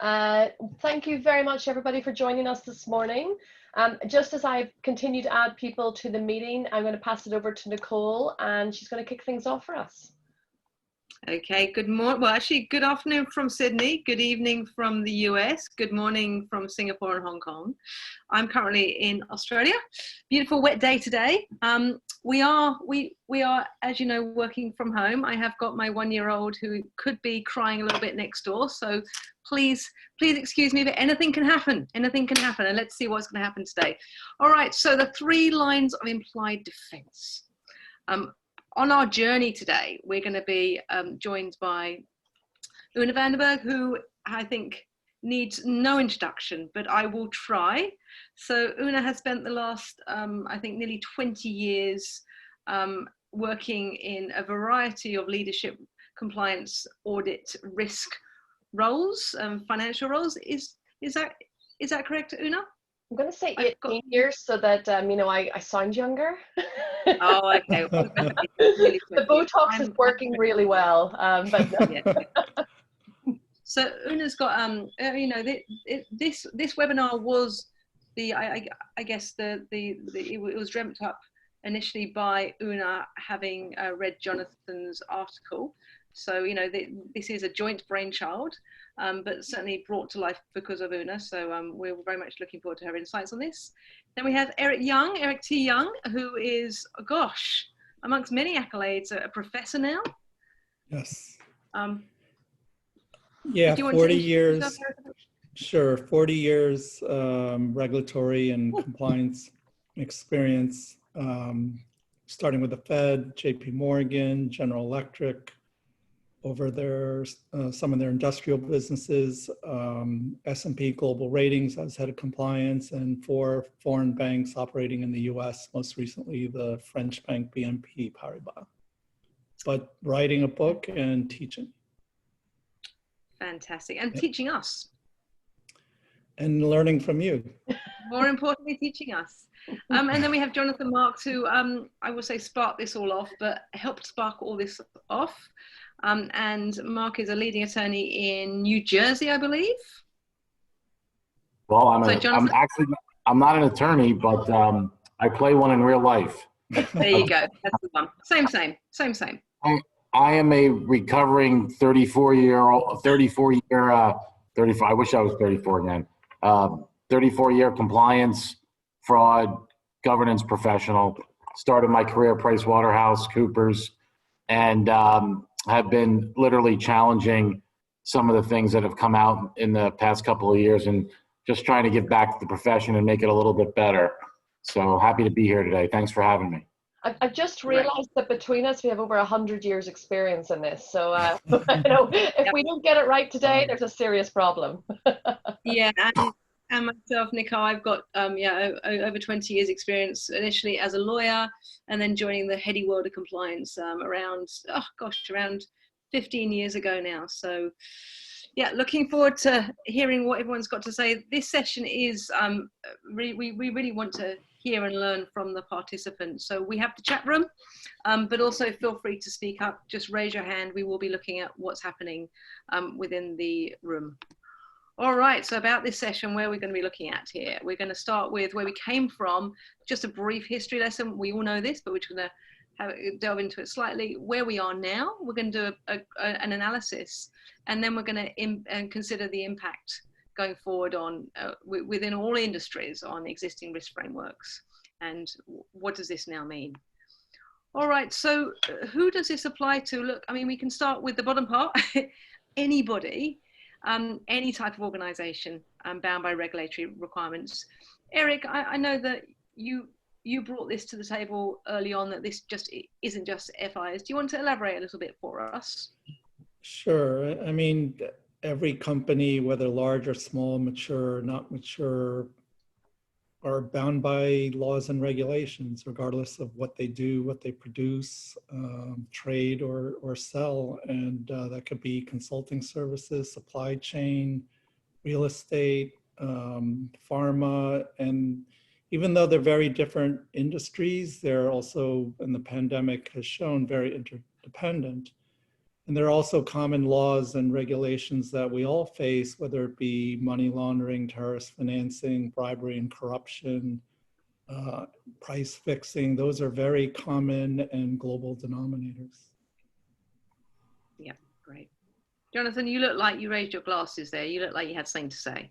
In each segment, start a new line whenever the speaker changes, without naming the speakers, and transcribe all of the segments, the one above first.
Thank you very much, everybody, for joining us this morning. Just as I continue to add people to the meeting, I'm going to pass it over to Nicole, and she's going to kick things off for us.
Okay, good morning. Well, actually, good afternoon from Sydney, good evening from the US, good morning from Singapore and Hong Kong. I'm currently in Australia. Beautiful wet day today. We are, as you know, working from home. I have got my 1-year-old who could be crying a little bit next door. So please excuse me, but anything can happen. Anything can happen. And let's see what's going to happen today. All right, so the 3 lines of implied defense. On our journey today, we're going to be joined by Una Vandenberg, who I think needs no introduction, but I will try. So Una has spent the last, I think, nearly 20 years working in a variety of leadership, compliance, audit, risk roles, financial roles. Is that correct, Una?
I'm going to say 18 years so that, you know, I sound younger.
Oh, okay.
The Botox is working really well. But no.
Yeah. So Una's got, you know, this webinar was I guess it was dreamt up initially by Una having read Jonathan's article. So, you know, this is a joint brainchild, but certainly brought to life because of Una. So we're very much looking forward to her insights on this. Then we have Eric T. Young, who is, gosh, amongst many accolades, a professor now.
Yes.
Yeah,
40 years. Sure, 40 years regulatory and compliance experience, starting with the Fed, JP Morgan, General Electric, over their some of their industrial businesses, S&P Global Ratings. I was head of compliance, and 4 foreign banks operating in the US, most recently the French bank BNP Paribas. But writing a book and teaching.
Fantastic. And teaching us.
And learning from you.
More importantly, teaching us. And then we have Jonatan Marks, who I will say sparked this all off, but helped spark all this off. And Mark is a leading attorney in New Jersey, I believe.
Well, I'm not an attorney, but I play one in real life.
There you go. That's the one. Same.
I am a recovering 34-year, I wish I was 34 again. 34-year compliance, fraud, governance professional. Started my career at PricewaterhouseCoopers, and have been literally challenging some of the things that have come out in the past couple of years, and just trying to give back to the profession and make it a little bit better. So happy to be here today. Thanks for having me.
I've just realized that between us, we have over 100 years experience in this. So, you know, if we don't get it right today, there's a serious problem.
Yeah, and myself, Nicole, I've got over 20 years experience, initially as a lawyer, and then joining the heady world of compliance around 15 years ago now. So yeah, looking forward to hearing what everyone's got to say. This session is, we really want to hear and learn from the participants. So we have the chat room, but also feel free to speak up. Just raise your hand. We will be looking at what's happening within the room. All right, so about this session, where we're going to be looking at here, we're going to start with where we came from, just a brief history lesson. We all know this, but we're going to delve into it slightly. Where we are now, we're going to do an analysis, and then we're going to consider the impact going forward on within all industries on existing risk frameworks, and what does this now mean? All right, so who does this apply to? Look, I mean, we can start with the bottom part. Anybody, any type of organization bound by regulatory requirements. Eric, I know that you brought this to the table early on, that this just isn't just FIs. Do you want to elaborate a little bit for us?
Sure. I mean, every company, whether large or small, mature or not mature, are bound by laws and regulations, regardless of what they do, what they produce, trade or sell. And that could be consulting services, supply chain, real estate, pharma. And even though they're very different industries, they're also, and the pandemic has shown, very interdependent. And there are also common laws and regulations that we all face, whether it be money laundering, terrorist financing, bribery and corruption, price fixing. Those are very common and global denominators.
Yeah, great. Jonathan, you look like you raised your glasses there. You look like you had something to say.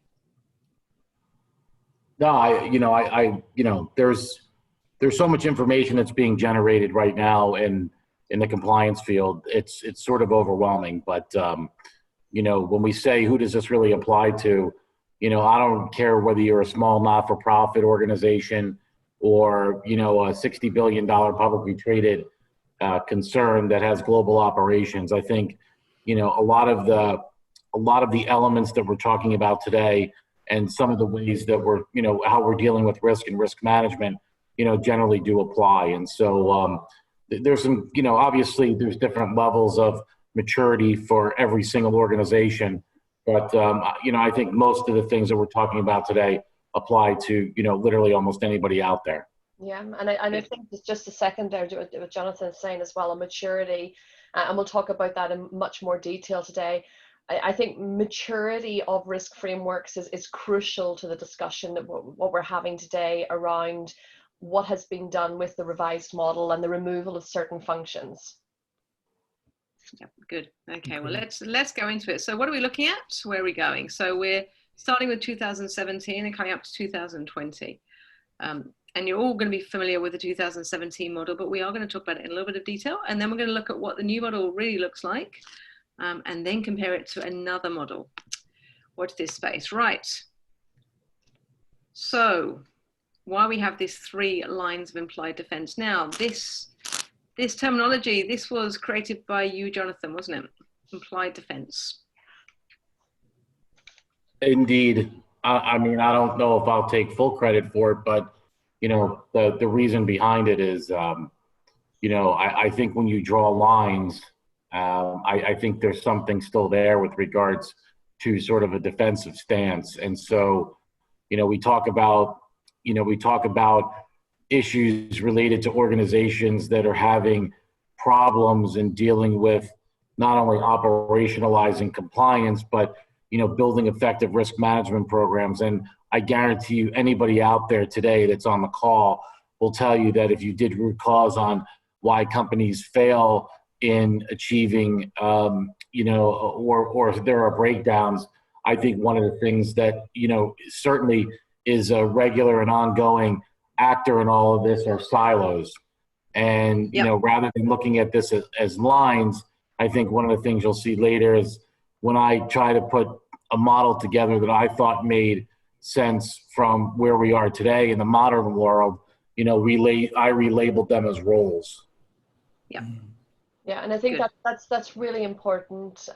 No, there's so much information that's being generated right now in the compliance field. It's sort of overwhelming, but when we say, who does this really apply to? I don't care whether you're a small not-for-profit organization or, a $60 billion publicly traded concern that has global operations. I think, a lot of the elements that we're talking about today and some of the ways that we're, how we're dealing with risk and risk management, generally do apply. And so there's some, obviously there's different levels of maturity for every single organization. But, I think most of the things that we're talking about today apply to, literally almost anybody out there.
Yeah, and I think it's just a second there to what Jonathan is saying as well, on maturity, and we'll talk about that in much more detail today. I think maturity of risk frameworks is crucial to the discussion that what we're having today around what has been done with the revised model and the removal of certain functions.
Yeah, good. Okay, well, let's go into it. So what are we looking at? Where are we going? So we're starting with 2017 and coming up to 2020. And you're all going to be familiar with the 2017 model, but we are going to talk about it in a little bit of detail. And then we're going to look at what the new model really looks like, and then compare it to another model. Watch this space. Right. So why we have these 3 lines of implied defense. Now, this terminology, this was created by you, Jonathan, wasn't it? Implied defense.
Indeed. I mean, I don't know if I'll take full credit for it, but, the reason behind it is, I think when you draw lines, I think there's something still there with regards to sort of a defensive stance. And so, we talk about issues related to organizations that are having problems in dealing with not only operationalizing compliance, but, building effective risk management programs. And I guarantee you, anybody out there today that's on the call will tell you that if you did root cause on why companies fail in achieving, or there are breakdowns, I think one of the things that, certainly is a regular and ongoing actor in all of this are silos. And, rather than looking at this as lines, I think one of the things you'll see later is when I try to put a model together that I thought made sense from where we are today in the modern world, I relabeled them as roles.
Yeah.
Yeah, and I think that's really important,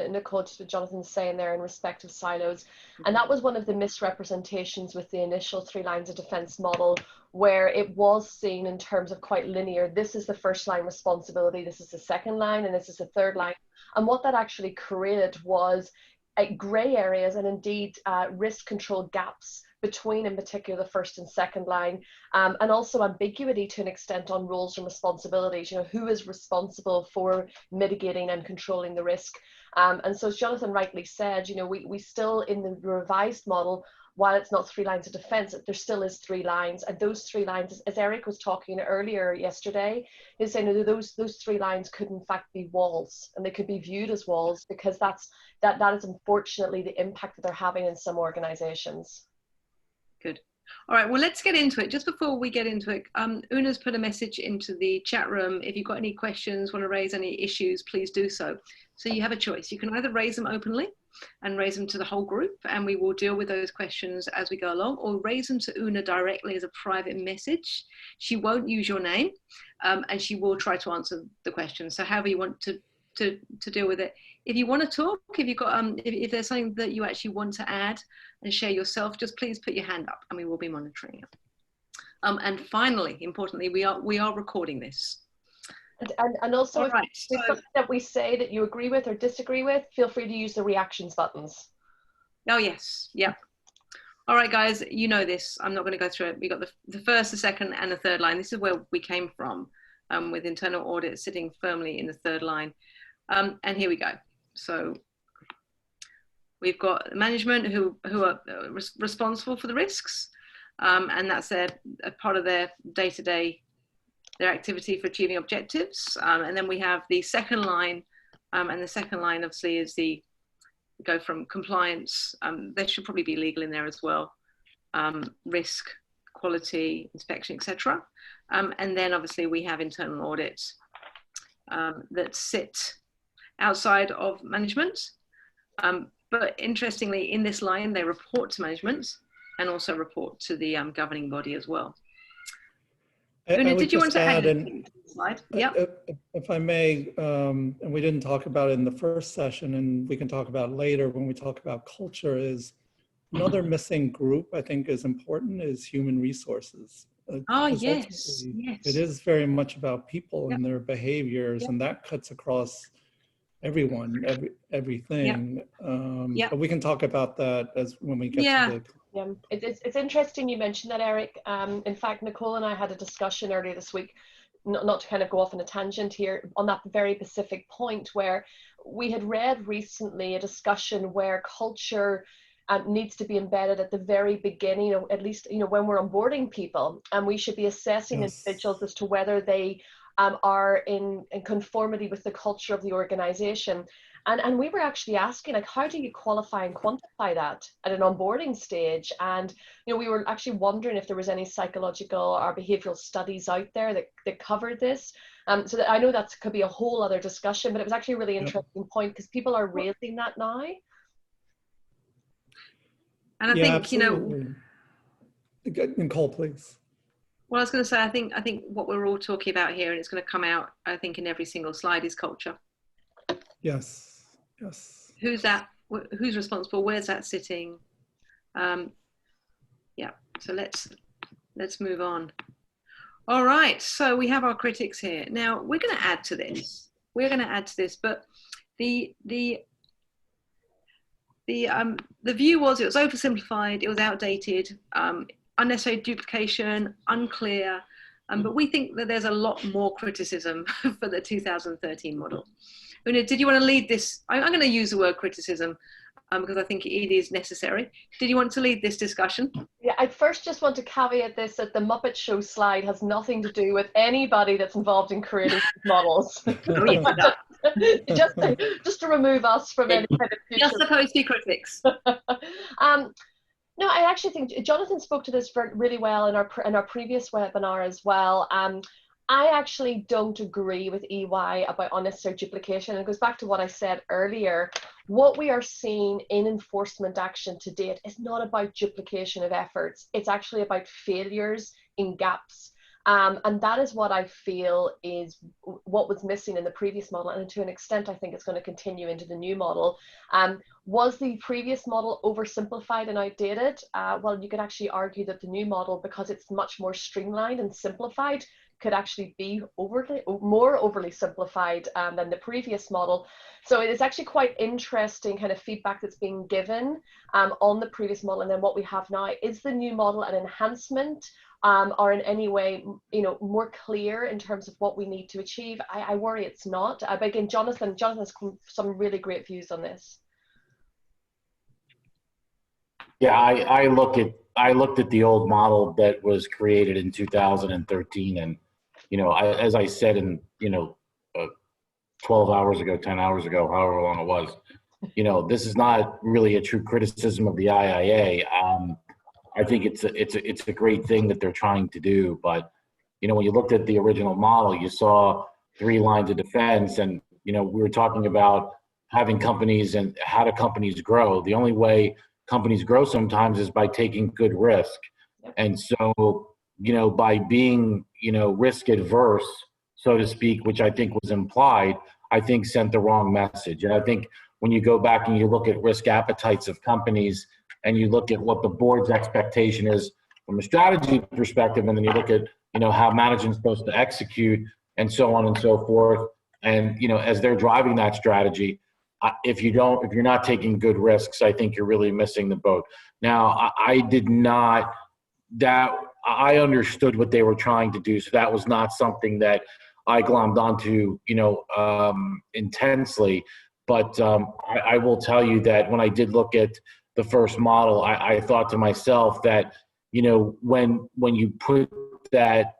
Nicole, just what Jonathan's saying there in respect of silos. And that was one of the misrepresentations with the initial 3 lines of defense model, where it was seen in terms of quite linear. This is the first line responsibility, this is the second line, and this is the third line. And what that actually created was gray areas and indeed risk control gaps between, in particular, the first and second line, and also ambiguity to an extent on roles and responsibilities. Who is responsible for mitigating and controlling the risk? And so, as Jonathan rightly said, we still, in the revised model, while it's not 3 lines of defense, there still is 3 lines. And those 3 lines, as Eric was talking earlier yesterday, is saying that those 3 lines could in fact be walls, and they could be viewed as walls, because that is unfortunately the impact that they're having in some organizations.
Good. All right, well, let's get into it. Just before we get into it, Una's put a message into the chat room. If you've got any questions, want to raise any issues, please do so. So you have a choice. You can either raise them openly and raise them to the whole group, and we will deal with those questions as we go along, or raise them to Una directly as a private message. She won't use your name, and she will try to answer the question. So however you want to deal with it. If you want to talk, if you've got if there's something that you actually want to add and share yourself, just please put your hand up and we will be monitoring it. And finally, importantly, we are recording this.
And also, if
right,
there's something that we say that you agree with or disagree with, feel free to use the reactions buttons.
Oh yes, yeah. All right, guys, you know this. I'm not going to go through it. We got the first, the second, and the third line. This is where we came from, with internal audit sitting firmly in the third line. And here we go. So we've got management who are responsible for the risks, and that's a part of their day-to-day, their activity for achieving objectives. And then we have the second line, and the second line obviously is go from compliance. There should probably be legal in there as well. Risk, quality, inspection, etc. And then obviously we have internal audits that sit outside of management. But interestingly, in this line, they report to management and also report to the governing body as well. Una, did you want to add anything to the slide? Yeah.
If I may, and we didn't talk about it in the first session, and we can talk about it later when we talk about culture, is another missing group I think is important is human resources.
Oh, yes.
It is very much about people and their behaviors, and that cuts across everyone, everything. But we can talk about that when we get to the...
Yeah, it's interesting you mentioned that, Eric. In fact, Nicole and I had a discussion earlier this week, not to kind of go off on a tangent here, on that very specific point, where we had read recently a discussion where culture needs to be embedded at the very beginning, at least when we're onboarding people, and we should be assessing individuals as to whether they are in conformity with the culture of the organization. And we were actually asking, like, how do you qualify and quantify that at an onboarding stage? And we were actually wondering if there was any psychological or behavioral studies out there that covered this. So that, I know that could be a whole other discussion, but it was actually a really interesting point, because people are raising that now.
And I think,
absolutely. Nicole, please.
Well, I was going to say, I think what we're all talking about here, and it's going to come out, I think, in every single slide, is culture.
Yes.
Who's responsible? Where's that sitting? Yeah. So let's move on. All right. So we have our critics here. Now we're going to add to this. But the view was it was oversimplified, it was outdated, unnecessary duplication, unclear, but we think that there's a lot more criticism for the 2013 model. Una, did you want to lead this? I'm going to use the word criticism because I think it is necessary. Did you want to lead this discussion?
Yeah, I first just want to caveat this that the Muppet Show slide has nothing to do with anybody that's involved in creating models. just to remove us from any kind of future.
Just supposed to be critics.
No, I actually think Jonathan spoke to this really well in our previous webinar as well. I actually don't agree with EY about unnecessary duplication. It goes back to what I said earlier. What we are seeing in enforcement action to date is not about duplication of efforts. It's actually about failures in gaps. And that is what I feel is what was missing in the previous model. And to an extent, I think it's going to continue into the new model. Was the previous model oversimplified and outdated? Well, you could actually argue that the new model, because it's much more streamlined and simplified, could actually be more overly simplified than the previous model. So it is actually quite interesting kind of feedback that's being given on the previous model and then what we have now. Is the new model an enhancement or in any way, more clear in terms of what we need to achieve? I worry it's not. But again, Jonathan has some really great views on this.
Yeah, I looked at the old model that was created in 2013, and as I said in 12 hours ago, 10 hours ago, however long it was, this is not really a true criticism of the IIA. I think it's a great thing that they're trying to do, but when you looked at the original model, you saw 3 lines of defense, and we were talking about having companies and how do companies grow. The only way companies grow sometimes is by taking good risk. And so, by being, risk adverse, so to speak, which I think was implied, I think sent the wrong message. And I think when you go back and you look at risk appetites of companies and you look at what the board's expectation is from a strategy perspective, and then you look at, how management's supposed to execute and so on and so forth. And, as they're driving that strategy, if you're not taking good risks, I think you're really missing the boat. Now, I understood what they were trying to do, so that was not something that I glommed onto, intensely. But I will tell you that when I did look at the first model, I thought to myself that, when you put that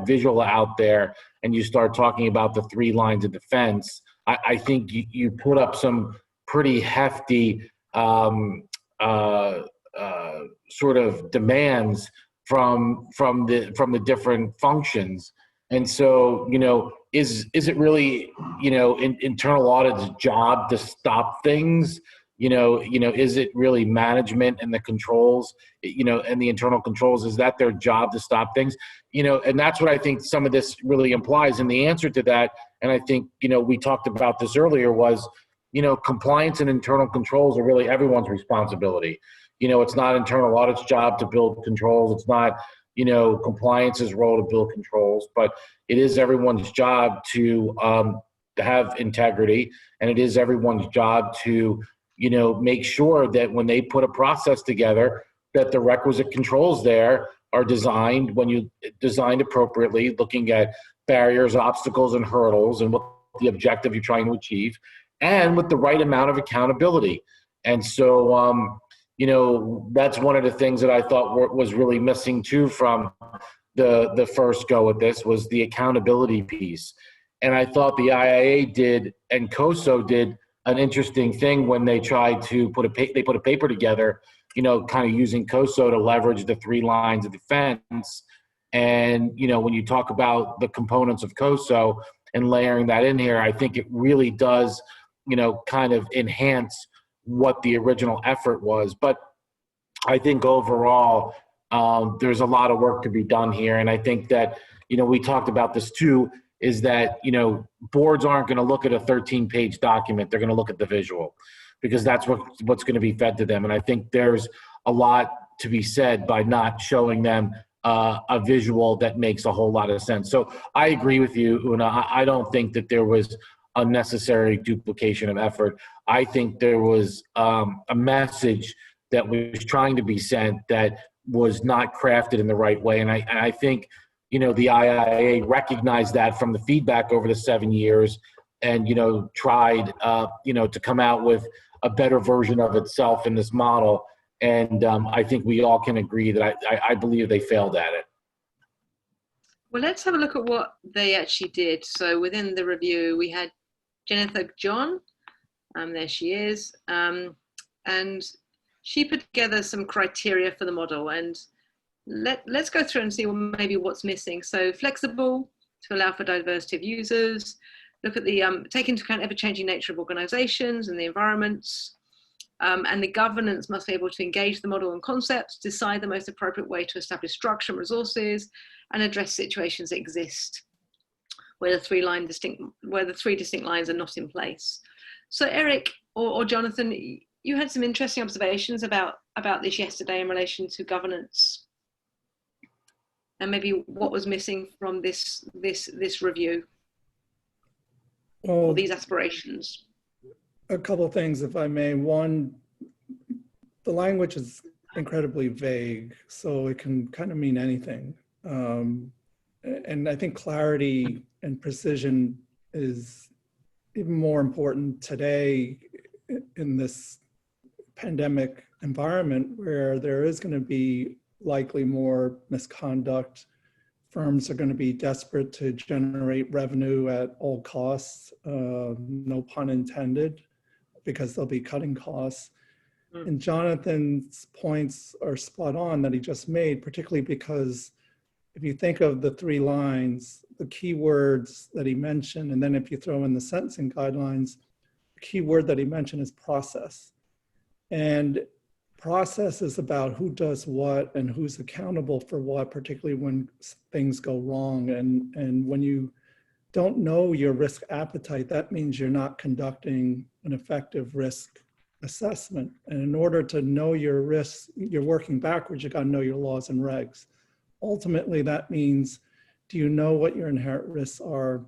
visual out there and you start talking about the 3 lines of defense, I think you put up some pretty hefty sort of demands from the different functions. And so, is it really, internal audit's job to stop things? Is it really management and the controls, and the internal controls, is that their job to stop things? And that's what I think some of this really implies. And the answer to that, and I think, we talked about this earlier, was, compliance and internal controls are really everyone's responsibility. It's not internal audit's job to build controls. It's not, compliance's role to build controls, but it is everyone's job to have integrity, and it is everyone's job to, make sure that when they put a process together, that the requisite controls there are designed appropriately, looking at barriers, obstacles, and hurdles, and what the objective you're trying to achieve, and with the right amount of accountability. And so, that's one of the things that I thought was really missing too from the first go at this, was the accountability piece. And I thought the IIA did, and COSO did, an interesting thing when they tried to put a paper together, kind of using COSO to leverage the 3 lines of defense. And, when you talk about the components of COSO and layering that in here, I think it really does, kind of enhance what the original effort was. But I think overall, there's a lot of work to be done here. And I think that, we talked about this too, is that, boards aren't going to look at a 13-page document. They're going to look at the visual, because that's what's going to be fed to them. And I think there's a lot to be said by not showing them a visual that makes a whole lot of sense. So I agree with you, Una. I don't think that there was unnecessary duplication of effort. I think there was a message that was trying to be sent that was not crafted in the right way. And I think, the IIA recognized that from the feedback over the 7 years, and, tried, to come out with a better version of itself in this model. And I think we all can agree that I believe they failed at it.
Well, let's have a look at what they actually did. So within the review, we had Jonathan John, there she is, and she put together some criteria for the model, and let's go through and see maybe what's missing. So flexible to allow for diversity of users, look at the, take into account ever-changing nature of organizations and the environments, and the governance must be able to engage the model and concepts, decide the most appropriate way to establish structure and resources, and address situations that exist where the 3 distinct lines are not in place. So Eric or Jonathan, you had some interesting observations about this yesterday in relation to governance, and maybe what was missing from this review, or these aspirations.
A couple of things, if I may. One, the language is incredibly vague, so it can kind of mean anything. And I think clarity and precision is even more important today in this pandemic environment, where there is going to be likely more misconduct. Firms are going to be desperate to generate revenue at all costs, no pun intended, because they'll be cutting costs. And Jonathan's points are spot on that he just made, particularly because if you think of the 3 lines, the key words that he mentioned, and then if you throw in the sentencing guidelines, the key word that he mentioned is process. And process is about who does what and who's accountable for what, particularly when things go wrong. And when you don't know your risk appetite, that means you're not conducting an effective risk assessment. And in order to know your risks, you're working backwards, you got to know your laws and regs. Ultimately, that means, do you know what your inherent risks are?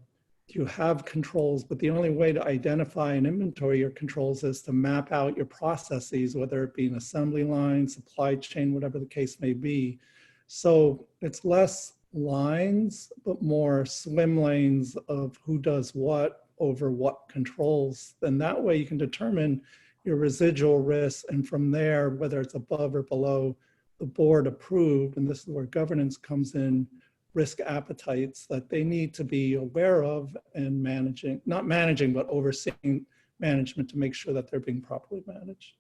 Do you have controls? But the only way to identify and inventory your controls is to map out your processes, whether it be an assembly line, supply chain, whatever the case may be. So it's less lines, but more swim lanes of who does what over what controls. Then that way you can determine your residual risk, and from there, whether it's above or below the board approved, and this is where governance comes in, risk appetites that they need to be aware of and managing, not managing, but overseeing management to make sure that they're being properly managed.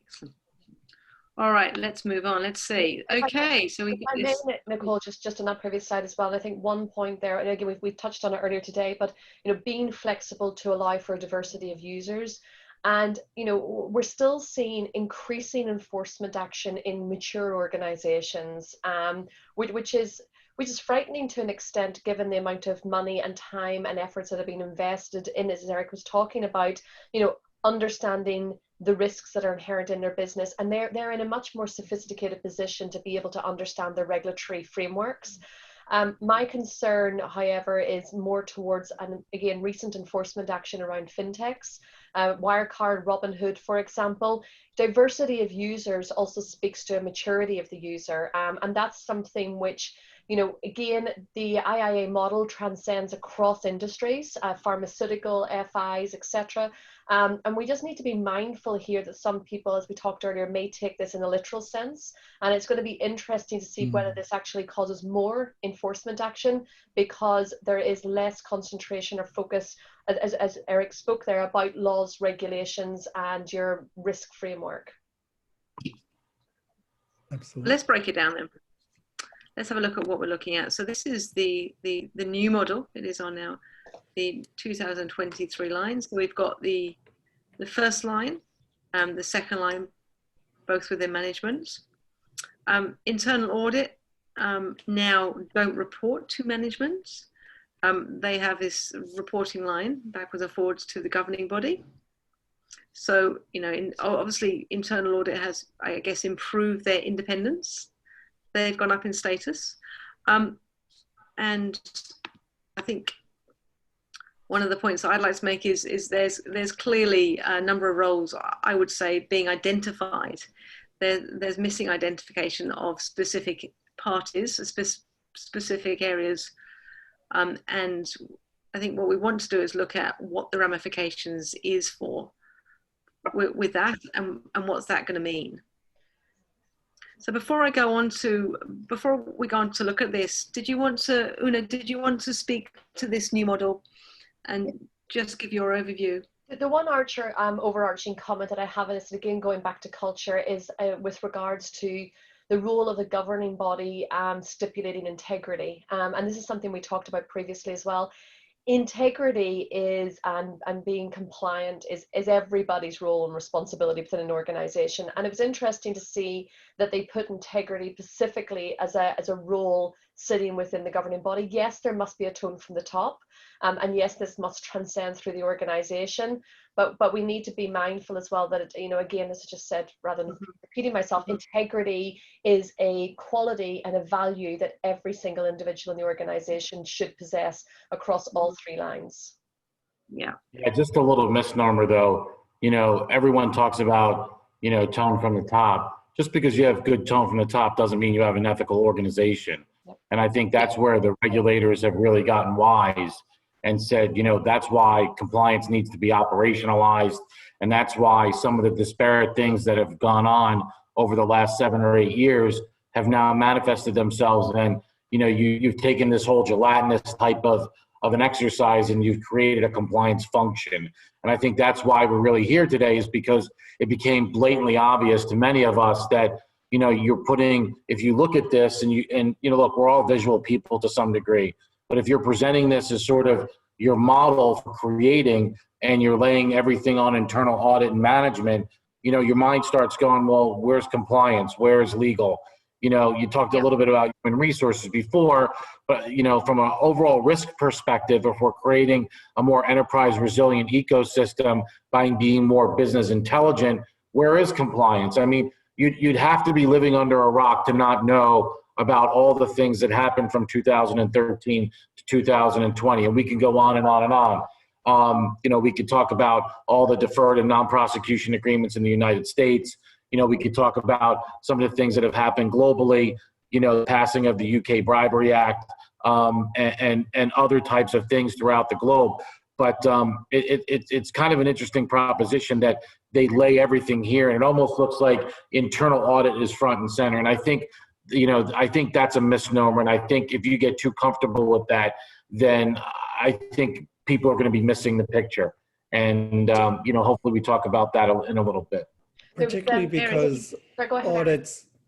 Excellent. All right, let's move on. Let's see. Okay, so we get
Nicole, just on that previous slide as well. And I think one point there, and again, we've touched on it earlier today, but being flexible to allow for a diversity of users. And we're still seeing increasing enforcement action in mature organizations, which is frightening to an extent, given the amount of money and time and efforts that have been invested in, as Eric was talking about, understanding the risks that are inherent in their business, and they're in a much more sophisticated position to be able to understand the regulatory frameworks. My concern, however, is more towards, and again, recent enforcement action around fintechs, Wirecard, Robinhood, for example. Diversity of users also speaks to a maturity of the user, and that's something which, again, the IIA model transcends across industries, pharmaceutical, FIs, etc. And we just need to be mindful here that some people, as we talked earlier, may take this in a literal sense. And it's going to be interesting to see whether this actually causes more enforcement action, because there is less concentration or focus, as Eric spoke there, about laws, regulations, and your risk framework.
Absolutely.
Let's break it down then. Let's have a look at what we're looking at. So this is the new model. It is on now the 2023 lines. So we've got the first line and the second line, both within management. Internal audit now don't report to management. They have this reporting line backwards and forwards to the governing body. So, obviously internal audit has, I guess, improved their independence. They've gone up in status. And I think one of the points I'd like to make is there's clearly a number of roles, I would say, being identified. There's missing identification of specific parties, specific areas. And I think what we want to do is look at what the ramifications is for with that, and what's that going to mean. So before we go on to look at this, Una, did you want to speak to this new model and just give your overview?
The one overarching comment that I have is, again, going back to culture, is with regards to the role of the governing body stipulating integrity. And this is something we talked about previously as well. Integrity is, and being compliant is everybody's role and responsibility within an organization. And it was interesting to see that they put integrity specifically as a role sitting within the governing body. Yes, there must be a tone from the top, and yes, this must transcend through the organization, but we need to be mindful as well that again, as I just said, rather than repeating myself, integrity is a quality and a value that every single individual in the organization should possess across all three lines.
Yeah, just a little misnomer though. Everyone talks about tone from the top. Just because you have good tone from the top doesn't mean you have an ethical organization. And I think that's where the regulators have really gotten wise and said, that's why compliance needs to be operationalized. And that's why some of the disparate things that have gone on over the last 7 or 8 years have now manifested themselves. And, you've taken this whole gelatinous type of an exercise and you've created a compliance function. And I think that's why we're really here today, is because it became blatantly obvious to many of us that, you're putting, if you look at this and look, we're all visual people to some degree, but if you're presenting this as sort of your model for creating and you're laying everything on internal audit and management, your mind starts going, well, where's compliance? Where's legal? You talked a little bit about human resources before, but, from an overall risk perspective, if we're creating a more enterprise resilient ecosystem by being more business intelligent, where is compliance? I mean, you'd have to be living under a rock to not know about all the things that happened from 2013 to 2020. And we can go on and on and on. We could talk about all the deferred and non-prosecution agreements in the United States. We could talk about some of the things that have happened globally. the passing of the UK Bribery Act, and other types of things throughout the globe. But it's kind of an interesting proposition that they lay everything here, and it almost looks like internal audit is front and center. And I think, I think that's a misnomer. And I think if you get too comfortable with that, then I think people are going to be missing the picture. And, hopefully we talk about that in a little bit.
Particularly because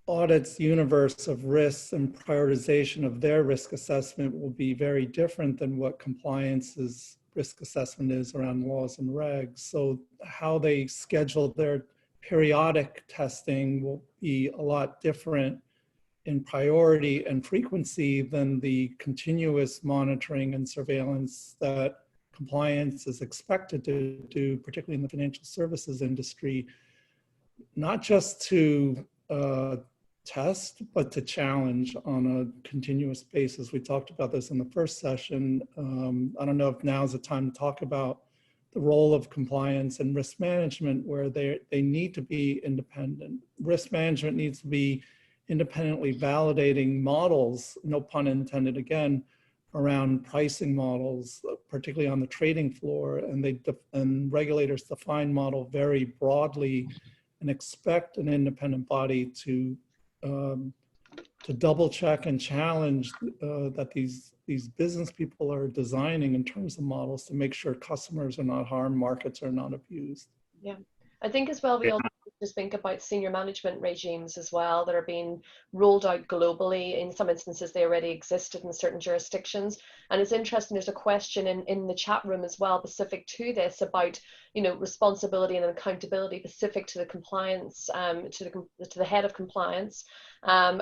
audit's universe of risks and prioritization of their risk assessment will be very different than what compliance's risk assessment is around laws and regs. So how they schedule their periodic testing will be a lot different in priority and frequency than the continuous monitoring and surveillance that compliance is expected to do, particularly in the financial services industry, not just to test, but to challenge on a continuous basis. We talked about this in the first session. I don't know if now's the time to talk about the role of compliance and risk management, where they need to be independent. Risk management needs to be independently validating models, no pun intended again, around pricing models, particularly on the trading floor, and regulators define model very broadly and expect an independent body to double check and challenge that these business people are designing in terms of models to make sure customers are not harmed, markets are not abused.
Yeah, I think as well, we also just think about senior management regimes as well that are being rolled out globally. In some instances, they already existed in certain jurisdictions. And it's interesting, there's a question in the chat room as well, specific to this, about, responsibility and accountability specific to the compliance, to the head of compliance,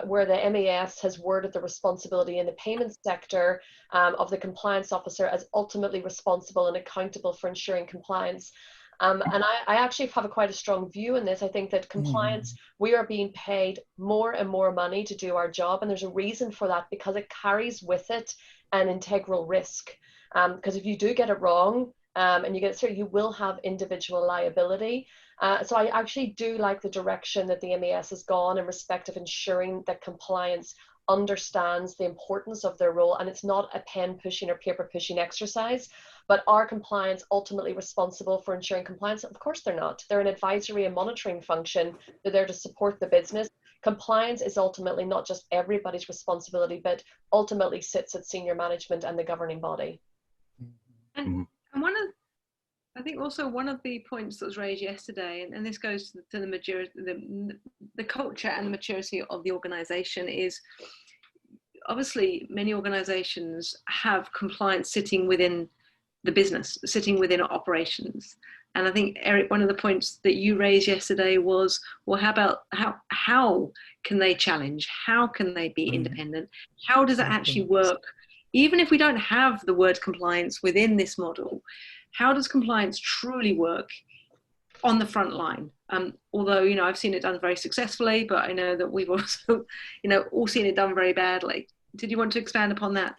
where the MAS has worded the responsibility in the payments sector of the compliance officer as ultimately responsible and accountable for ensuring compliance. And I actually have quite a strong view in this. I think that compliance, we are being paid more and more money to do our job. And there's a reason for that, because it carries with it an integral risk. Because if you do get it wrong and you get it through, you will have individual liability. So I actually do like the direction that the MAS has gone in respect of ensuring that compliance understands the importance of their role, and it's not a pen pushing or paper pushing exercise. But are compliance ultimately responsible for ensuring compliance? Of course they're not. They're an advisory and monitoring function. They're there to support the business. Compliance is ultimately not just everybody's responsibility, but ultimately sits at senior management and the governing body.
And I think also one of the points that was raised yesterday, and this goes to the maturity, the culture and the maturity of the organization, is obviously many organizations have compliance sitting within the business, sitting within operations. And I think, Eric, one of the points that you raised yesterday was, well, how can they challenge? How can they be independent? How does it actually work? Even if we don't have the word compliance within this model, how does compliance truly work on the front line? Although, I've seen it done very successfully, but I know that we've also, all seen it done very badly. Did you want to expand upon that?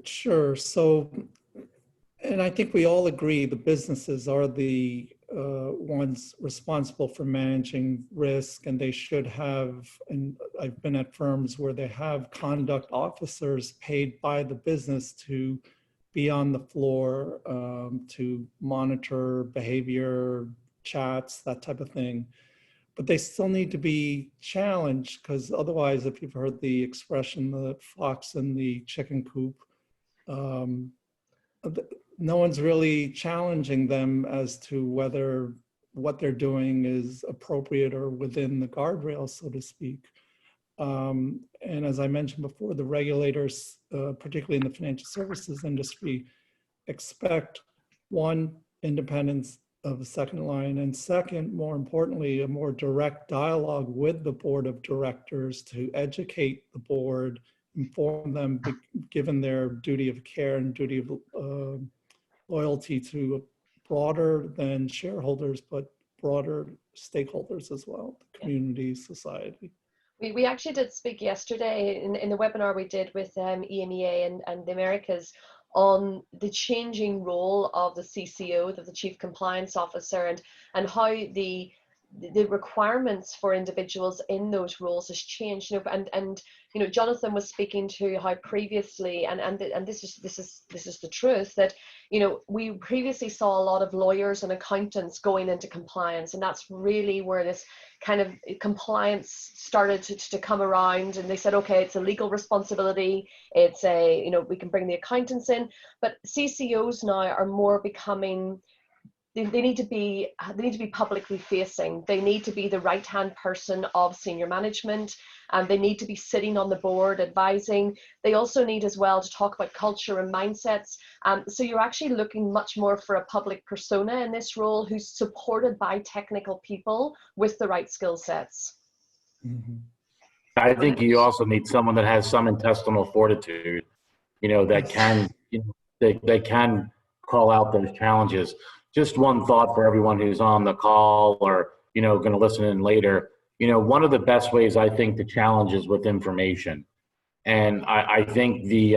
Sure. So, and I think we all agree the businesses are the ones responsible for managing risk, and they should have, and I've been at firms where they have conduct officers paid by the business to be on the floor, to monitor behavior, chats, that type of thing. But they still need to be challenged, because otherwise, if you've heard the expression, the fox in the chicken coop, no one's really challenging them as to whether what they're doing is appropriate or within the guardrails, so to speak. And as I mentioned before, the regulators, particularly in the financial services industry, expect, one, independence of the second line, and second, more importantly, a more direct dialogue with the board of directors to educate the board, inform them, given their duty of care and duty of loyalty to broader than shareholders, but broader stakeholders as well, the community, society.
We actually did speak yesterday in the webinar we did with EMEA and the Americas on the changing role of the CCO, the Chief Compliance Officer, and how the the requirements for individuals in those roles has changed. And Jonathan was speaking to how previously, and this is the truth, that we previously saw a lot of lawyers and accountants going into compliance, and that's really where this kind of compliance started to come around. And they said, okay, it's a legal responsibility, it's we can bring the accountants in, but CCOs now are more becoming, they need to be publicly facing. They need to be the right hand person of senior management, and they need to be sitting on the board advising. They also need as well to talk about culture and mindsets. So you're actually looking much more for a public persona in this role who's supported by technical people with the right skill sets.
Mm-hmm.
I think you also need someone that has some intestinal fortitude, that can, they can call out those challenges. Just one thought for everyone who's on the call or, going to listen in later. One of the best ways I think to challenge is with information. And I think the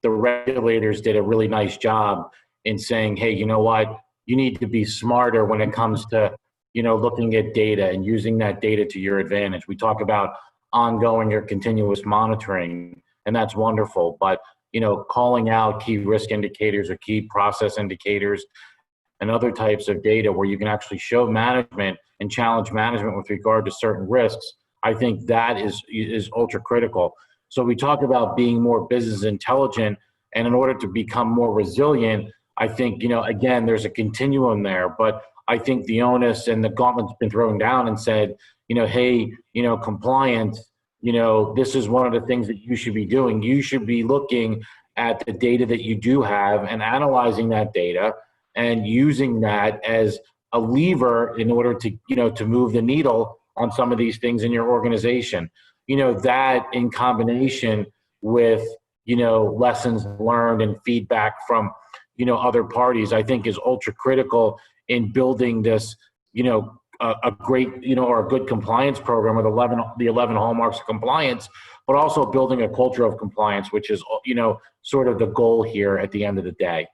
regulators did a really nice job in saying, hey, you know what? You need to be smarter when it comes to, looking at data and using that data to your advantage. We talk about ongoing or continuous monitoring, and that's wonderful. But, calling out key risk indicators or key process indicators and other types of data where you can actually show management and challenge management with regard to certain risks, I think that is ultra critical. So we talk about being more business intelligent, and in order to become more resilient, I think, again, there's a continuum there, but I think the onus and the gauntlet's been thrown down and said, hey, compliance, this is one of the things that you should be doing. You should be looking at the data that you do have and analyzing that data and using that as a lever in order to, to move the needle on some of these things in your organization. That in combination with, lessons learned and feedback from, other parties, I think is ultra critical in building this, a great, or a good compliance program with the 11 hallmarks of compliance, but also building a culture of compliance, which is, sort of the goal here at the end of the day.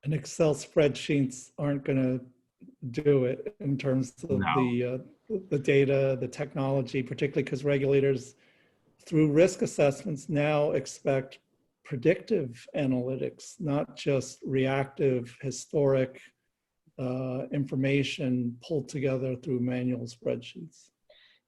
And Excel spreadsheets aren't going to do it in terms of the data, the technology, particularly because regulators, through risk assessments, now expect predictive analytics, not just reactive, historic information pulled together through manual spreadsheets.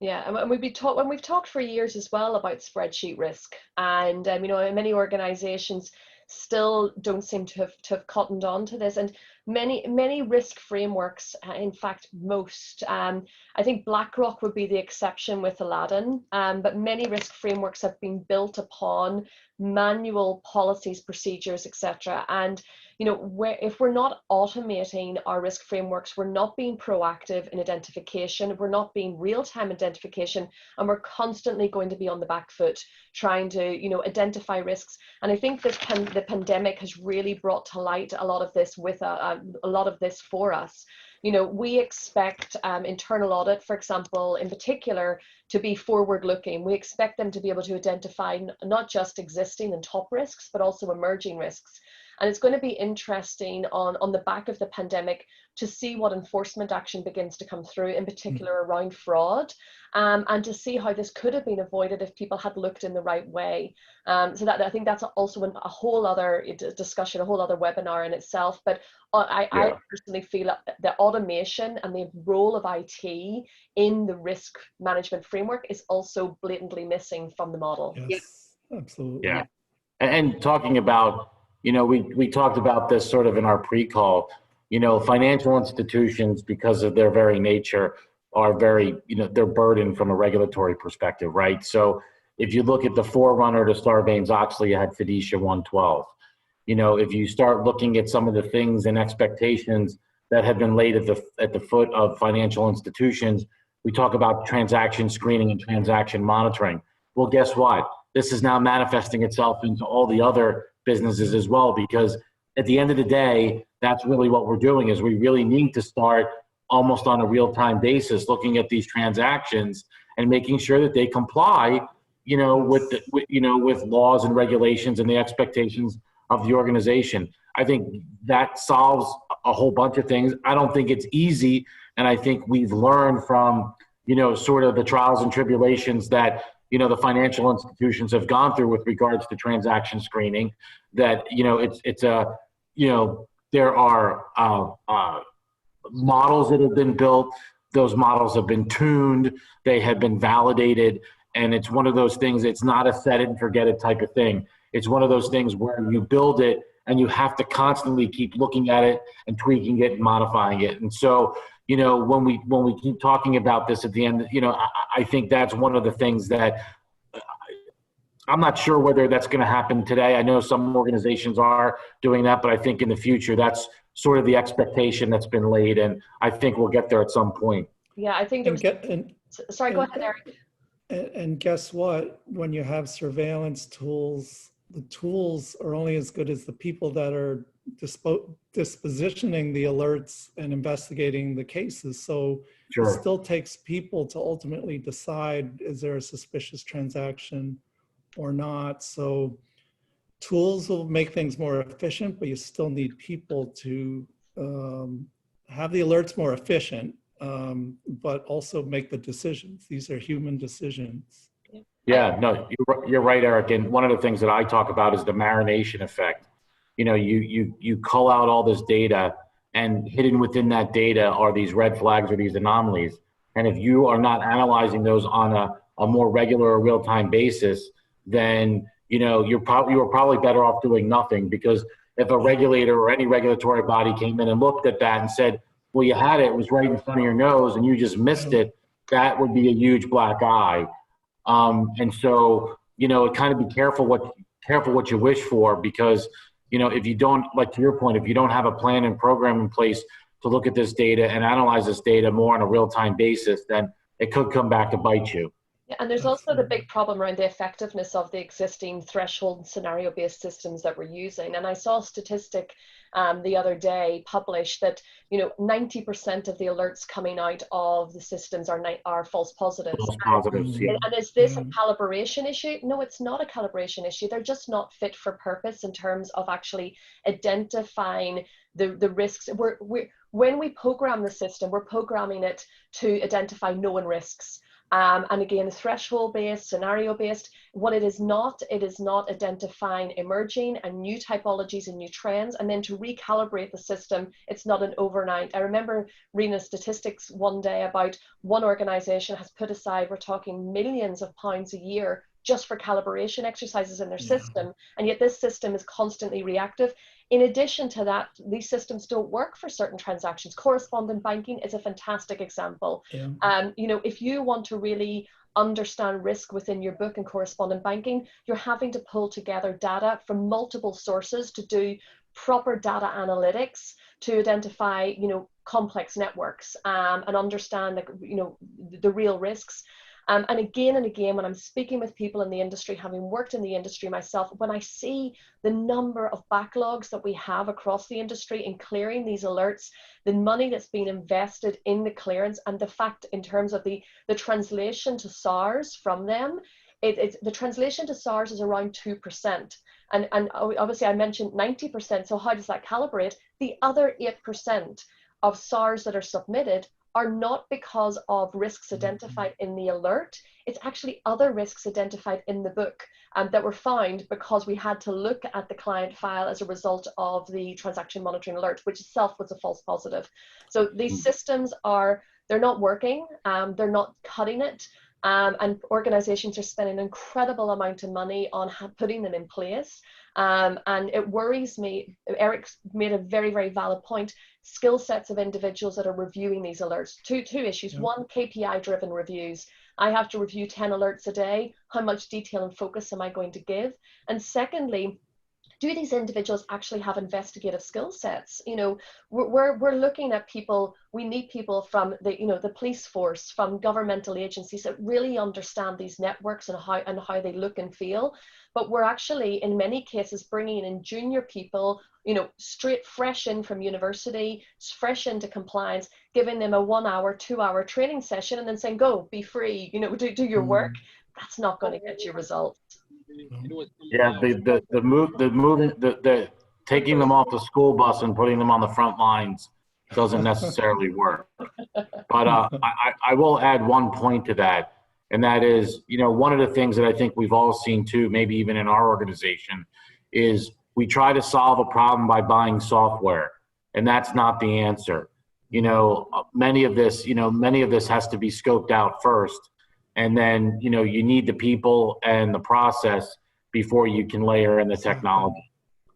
Yeah, and we've talked for years as well about spreadsheet risk, and many organizations still don't seem to have cottoned on to this, and many risk frameworks, in fact most, I think BlackRock would be the exception with Aladdin, but many risk frameworks have been built upon manual policies, procedures, etc. And if we're not automating our risk frameworks, we're not being proactive in identification, we're not being real-time identification, and we're constantly going to be on the back foot trying to identify risks. And I think the pandemic has really brought to light a lot of this with a lot of this for us. We expect internal audit, for example, in particular, to be forward-looking. We expect them to be able to identify not just existing and top risks, but also emerging risks. And it's going to be interesting on the back of the pandemic to see what enforcement action begins to come through, in particular around fraud, and to see how this could have been avoided if people had looked in the right way. So that I think that's also a whole other discussion, a whole other webinar in itself. But I personally feel that the automation and the role of IT in the risk management framework is also blatantly missing from the model.
Yes, absolutely.
Yeah, and talking about, we talked about this sort of in our pre-call, financial institutions, because of their very nature, are very, they're burdened from a regulatory perspective, right? So if you look at the forerunner to Sarbanes-Oxley, you had Fiducia 112. If you start looking at some of the things and expectations that have been laid at the foot of financial institutions, we talk about transaction screening and transaction monitoring. Well, guess what? This is now manifesting itself into all the other businesses as well, because at the end of the day, that's really what we're doing, is we really need to start almost on a real-time basis looking at these transactions and making sure that they comply, with laws and regulations and the expectations of the organization. I think that solves a whole bunch of things. I don't think it's easy. And I think we've learned from, sort of the trials and tribulations that, the financial institutions have gone through with regards to transaction screening, that, there are models that have been built. Those models have been tuned. They have been validated. And it's one of those things, it's not a set it and forget it type of thing. It's one of those things where you build it and you have to constantly keep looking at it and tweaking it and modifying it. And so, when we keep talking about this at the end, I think that's one of the things that I'm not sure whether that's going to happen today. I know some organizations are doing that, but I think in the future, that's sort of the expectation that's been laid. And I think we'll get there at some point.
Yeah, I think sorry, go ahead, Eric.
And guess what? When you have surveillance tools, the tools are only as good as the people that are dispositioning the alerts and investigating the cases. So
Sure.
It still takes people to ultimately decide, is there a suspicious transaction or not? So tools will make things more efficient, but you still need people to have the alerts more efficient, but also make the decisions. These are human decisions.
Yeah, no, you're right, Eric. And one of the things that I talk about is the marination effect. You cull out all this data, and hidden within that data are these red flags or these anomalies. And if you are not analyzing those on a more regular or real-time basis, then you are probably better off doing nothing. Because if a regulator or any regulatory body came in and looked at that and said, well, you had it was right in front of your nose and you just missed it, that would be a huge black eye. And so, kind of be careful what you wish for, because, if you don't, like to your point, if you don't have a plan and program in place to look at this data and analyze this data more on a real-time basis, then it could come back to bite you.
Yeah, and there's also the big problem around the effectiveness of the existing threshold and scenario-based systems that we're using. And I saw a statistic the other day published that 90% of the alerts coming out of the systems are false positives.
False positives, yeah.
And is this a calibration issue? No, it's not a calibration issue. They're just not fit for purpose in terms of actually identifying the risks. When we program the system, we're programming it to identify known risks. And again, threshold-based, scenario-based, what it is not identifying emerging and new typologies and new trends, and then to recalibrate the system, it's not an overnight. I remember reading a statistics one day about one organization has put aside, we're talking millions of pounds a year, just for calibration exercises in their system, and yet this system is constantly reactive. In addition to that, these systems don't work for certain transactions. Correspondent banking is a fantastic example. If you want to really understand risk within your book and correspondent banking, you're having to pull together data from multiple sources to do proper data analytics to identify, complex networks and understand, the real risks. And again, when I'm speaking with people in the industry, having worked in the industry myself, when I see the number of backlogs that we have across the industry in clearing these alerts, the money that's being invested in the clearance, and the fact in terms of the translation to SARS from them, the translation to SARS is around 2%. And obviously I mentioned 90%, so how does that calibrate? The other 8% of SARS that are submitted are not because of risks identified in the alert. It's actually other risks identified in the book that were found because we had to look at the client file as a result of the transaction monitoring alert, which itself was a false positive. So these systems they're not working, they're not cutting it, and organizations are spending an incredible amount of money on putting them in place. And it worries me. Eric made a very, very valid point. Skill sets of individuals that are reviewing these alerts. Two issues. Yeah. One, KPI driven reviews. I have to review 10 alerts a day. How much detail and focus am I going to give? And secondly, do these individuals actually have investigative skill sets? We're looking at people. We need people from the police force, from governmental agencies that really understand these networks and how they look and feel. But we're actually, in many cases, bringing in junior people, straight fresh in from university, fresh into compliance, giving them a 1 hour, 2 hour training session, and then saying, "Go, be free, do your work." That's not going to get you results.
Yeah, the taking them off the school bus and putting them on the front lines doesn't necessarily work. But I will add one point to that, and that is, one of the things that I think we've all seen too, maybe even in our organization, is we try to solve a problem by buying software, and that's not the answer. Many of this has to be scoped out first, and then you need the people and the process before you can layer in the technology.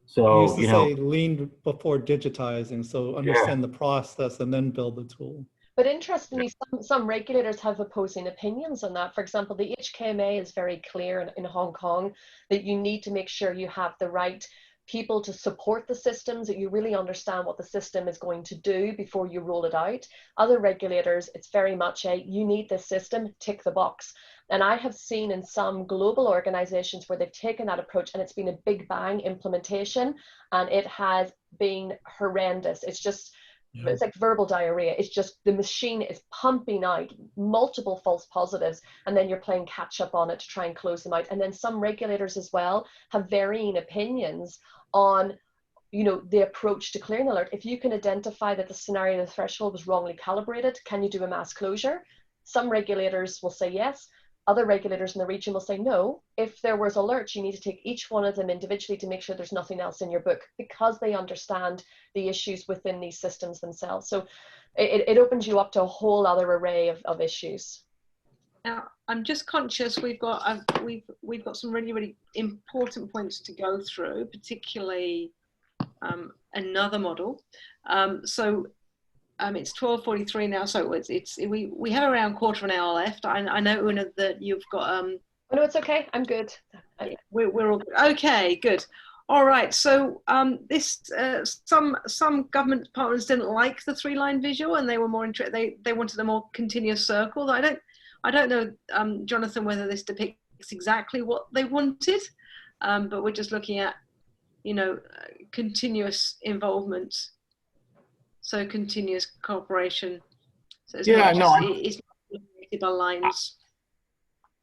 So
I used to say lean before digitizing, so understand the process and then build the tool.
But interestingly, some regulators have opposing opinions on that. For example, the HKMA is very clear in Hong Kong that you need to make sure you have the right people to support the systems, that you really understand what the system is going to do before you roll it out. Other regulators, it's very much you need this system, tick the box. And I have seen in some global organizations where they've taken that approach and it's been a big bang implementation, and it has been horrendous. It's like verbal diarrhea. It's just the machine is pumping out multiple false positives, and then you're playing catch up on it to try and close them out. And then some regulators as well have varying opinions on the approach to clearing alert. If you can identify that the scenario, the threshold was wrongly calibrated, can you do a mass closure? Some regulators will say yes. Other regulators in the region will say no. If there was alerts, you need to take each one of them individually to make sure there's nothing else in your book, because they understand the issues within these systems themselves. So it opens you up to a whole other array of issues.
Now, I'm just conscious we've got some really, really important points to go through, particularly another model. It's 12:43 now, so we have around quarter of an hour left. I know, Una, that you've got. Oh
no, it's okay. I'm good.
We're all good. Okay, good. All right. So some government departments didn't like the 3-line visual, and they were more interested. They wanted a more continuous circle. I don't know, Jonathan, whether this depicts exactly what they wanted, but we're just looking at, continuous involvement. So continuous cooperation. So it's not by lines.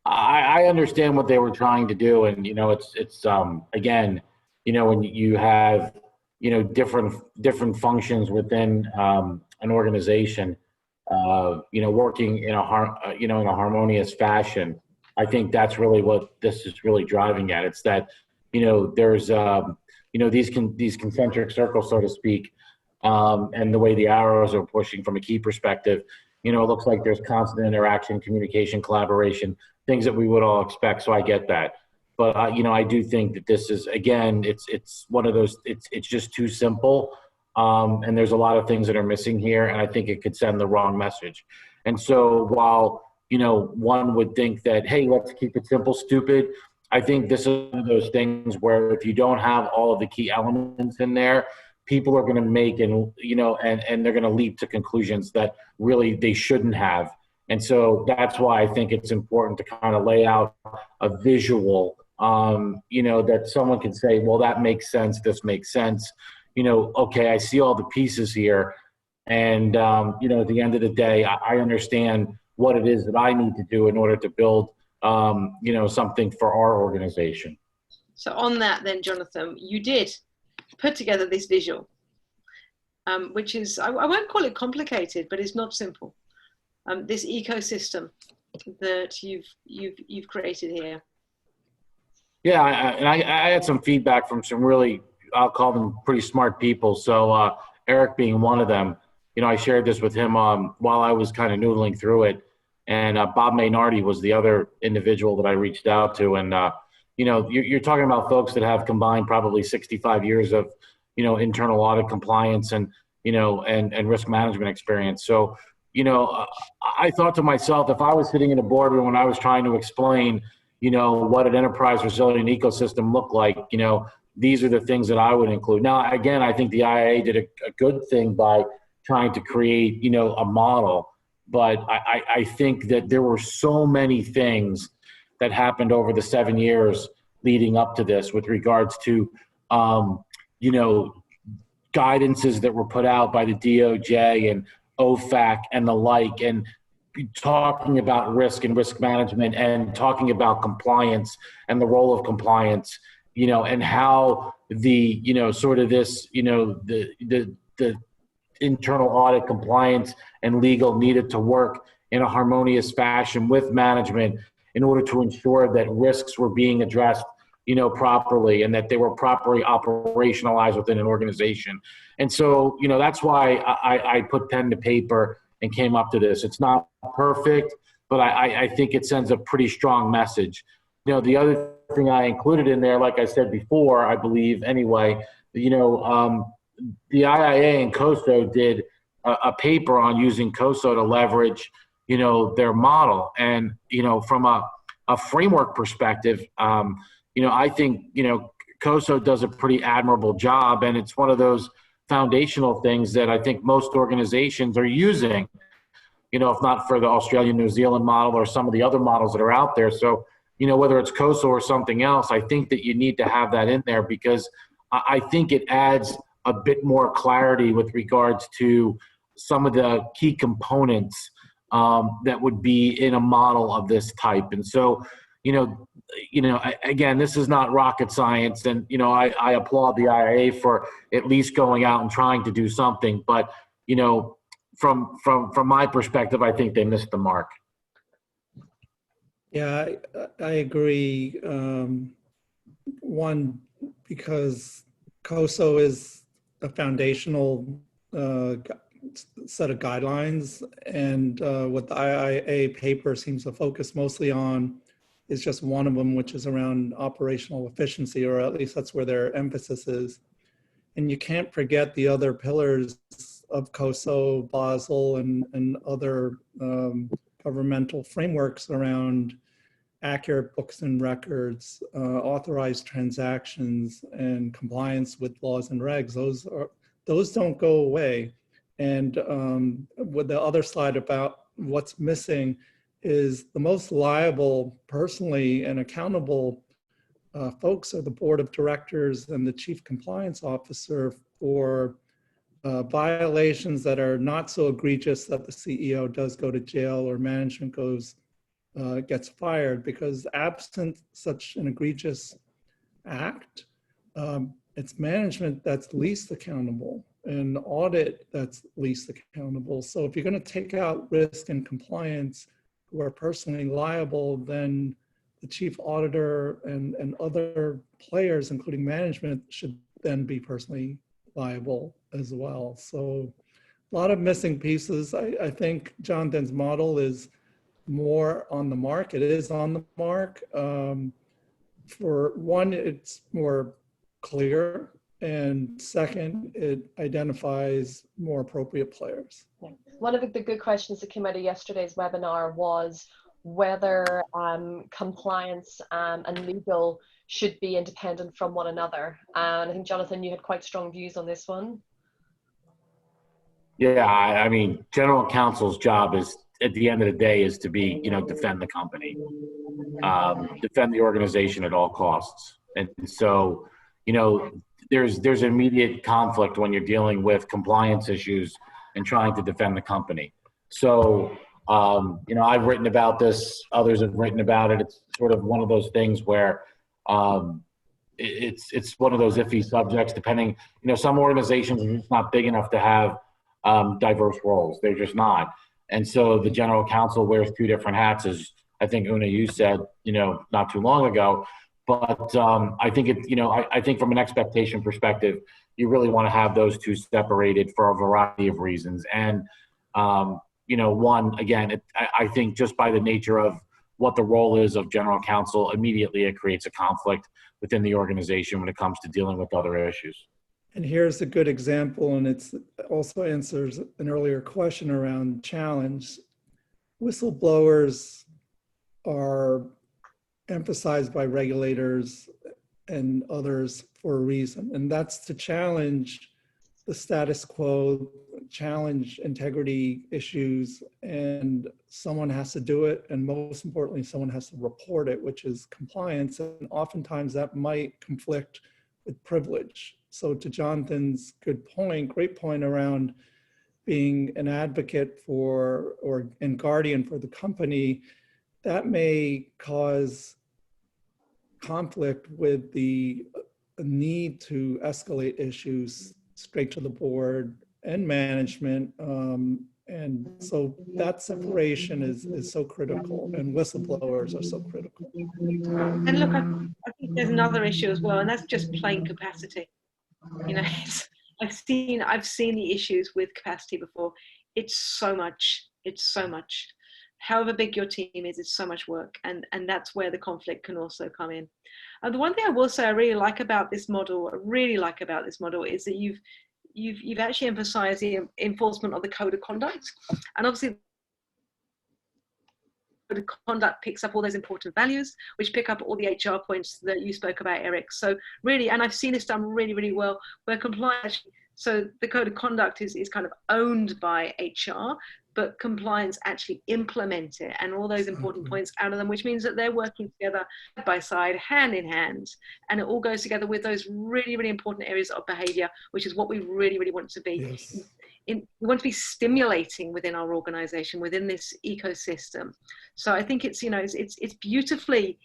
I understand what they were trying to do, and it's again, when you have different functions within an organization, working in a harmonious fashion. I think that's really what this is really driving at. It's that there's these concentric circles, so to speak. And the way the arrows are pushing from a key perspective, it looks like there's constant interaction, communication, collaboration, things that we would all expect. So I get that. But, I do think that this is, again, it's one of those, it's just too simple. And there's a lot of things that are missing here. And I think it could send the wrong message. And so while, one would think that, hey, let's keep it simple, stupid. I think this is one of those things where if you don't have all of the key elements in there, people are going to make and they're going to leap to conclusions that really they shouldn't have. And so that's why I think it's important to kind of lay out a visual, that someone can say, well, that makes sense. This makes sense. Okay, I see all the pieces here. And, at the end of the day, I understand what it is that I need to do in order to build, something for our organization.
So on that then, Jonathan, you did put together this visual, which is, I won't call it complicated, but it's not simple. This ecosystem that you've created here.
Yeah, I had some feedback from some really, I'll call them pretty smart people. So Eric being one of them, I shared this with him while I was kind of noodling through it. And Bob Maynardi was the other individual that I reached out to. And, you're talking about folks that have combined probably 65 years of, internal audit compliance and, and risk management experience. So, I thought to myself, if I was sitting in a boardroom and I was trying to explain, what an enterprise resilient ecosystem looked like, these are the things that I would include. Now, again, I think the IIA did a good thing by trying to create, a model. But I think that there were so many things that happened over the 7 years leading up to this with regards to, guidances that were put out by the DOJ and OFAC and the like, and talking about risk and risk management and talking about compliance and the role of compliance, and how the, sort of this, the internal audit, compliance, and legal needed to work in a harmonious fashion with management in order to ensure that risks were being addressed, properly, and that they were properly operationalized within an organization. And so, that's why I put pen to paper and came up to this. It's not perfect, but I think it sends a pretty strong message. The other thing I included in there, like I said before, I believe anyway, the IIA and COSO did a paper on using COSO to leverage, their model. And, from a framework perspective, I think, COSO does a pretty admirable job, and it's one of those foundational things that I think most organizations are using, if not for the Australian, New Zealand model or some of the other models that are out there. So, whether it's COSO or something else, I think that you need to have that in there, because I think it adds a bit more clarity with regards to some of the key components that would be in a model of this type. And so, again, this is not rocket science, and I applaud the IIA for at least going out and trying to do something. But from my perspective, I think they missed the mark.
Yeah, I agree. One, because COSO is a foundational set of guidelines, and what the IIA paper seems to focus mostly on is just one of them, which is around operational efficiency, or at least that's where their emphasis is. And you can't forget the other pillars of COSO, Basel, and other governmental frameworks around accurate books and records, authorized transactions, and compliance with laws and regs. Those don't go away. And with the other slide about what's missing is the most liable personally and accountable folks are the board of directors and the chief compliance officer for violations that are not so egregious that the CEO does go to jail or management gets fired, because absent such an egregious act, it's management that's least accountable and audit that's least accountable. So if you're going to take out risk and compliance who are personally liable, then the chief auditor and other players, including management, should then be personally liable as well. So a lot of missing pieces. I think Jonathan's model is more on the mark. It is on the mark. For one, it's more clear. And second, it identifies more appropriate players.
Yeah. One of the good questions that came out of yesterday's webinar was whether compliance and legal should be independent from one another. And I think, Jonathan, you had quite strong views on this one.
Yeah, I mean, general counsel's job is, at the end of the day, is to be, defend the company, defend the organization at all costs. And so, there's immediate conflict when you're dealing with compliance issues and trying to defend the company. So, I've written about this, others have written about it. It's sort of one of those things where it's one of those iffy subjects, depending, some organizations are just not big enough to have diverse roles. They're just not. And so the general counsel wears two different hats, as I think, Una, you said, not too long ago. But I think I think from an expectation perspective, you really want to have those two separated for a variety of reasons. And, one, again, I think just by the nature of what the role is of general counsel, immediately it creates a conflict within the organization when it comes to dealing with other issues.
And here's a good example, and it also answers an earlier question around challenge. Whistleblowers are emphasized by regulators and others for a reason, and that's to challenge the status quo, challenge integrity issues, and someone has to do it, and most importantly, someone has to report it, which is compliance, and oftentimes that might conflict with privilege. So to Jonathan's great point around being an advocate for and guardian for the company, that may cause conflict with the need to escalate issues straight to the board and management. And so that separation is so critical, and whistleblowers are so critical.
And look, I think there's another issue as well, and that's just plain capacity. You know, I've seen the issues with capacity before. It's so much. However big your team is, it's so much work, and that's where the conflict can also come in. And the one thing I will say I really like about this model is that you've actually emphasized the enforcement of the code of conduct, and obviously the code of conduct picks up all those important values, which pick up all the HR points that you spoke about, Eric. So really, and I've seen this done really, really well, where compliance, so the code of conduct is kind of owned by HR, but compliance actually implement it and all those important points out of them, which means that they're working together side by side, hand in hand, and it all goes together with those really, really important areas of behavior, which is what we really, really want to be.
Yes.
We want to be stimulating within our organization, within this ecosystem. So I think it's, you know, it's beautifully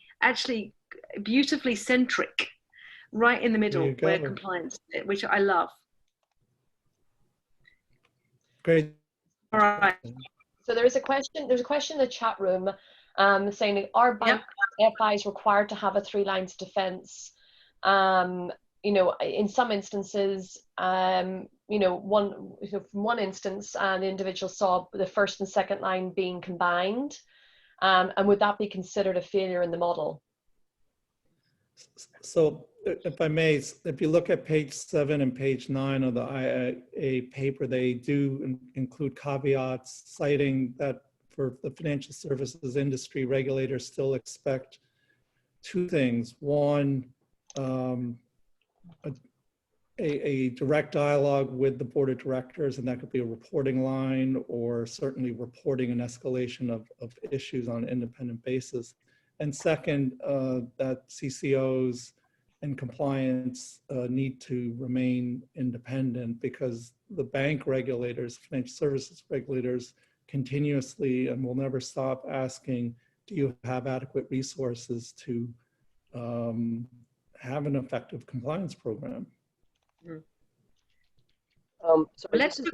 centric, right in the middle where compliance, which I love.
Great.
All right.
So there's a question in the chat room saying, are bank FIs required to have a 3 lines defense? You know, in some instances, you know, from one instance, the individual saw the first and second line being combined. And would that be considered a failure in the model?
So if I may, if you look at page 7 and page 9 of the IA paper, they do include caveats citing that for the financial services industry, regulators still expect 2 things. One, a direct dialogue with the board of directors, and that could be a reporting line or certainly reporting an escalation of issues on an independent basis. And second, that CCOs and compliance need to remain independent, because the bank regulators, financial services regulators, continuously and will never stop asking, do you have adequate resources to have an effective compliance program?
So this is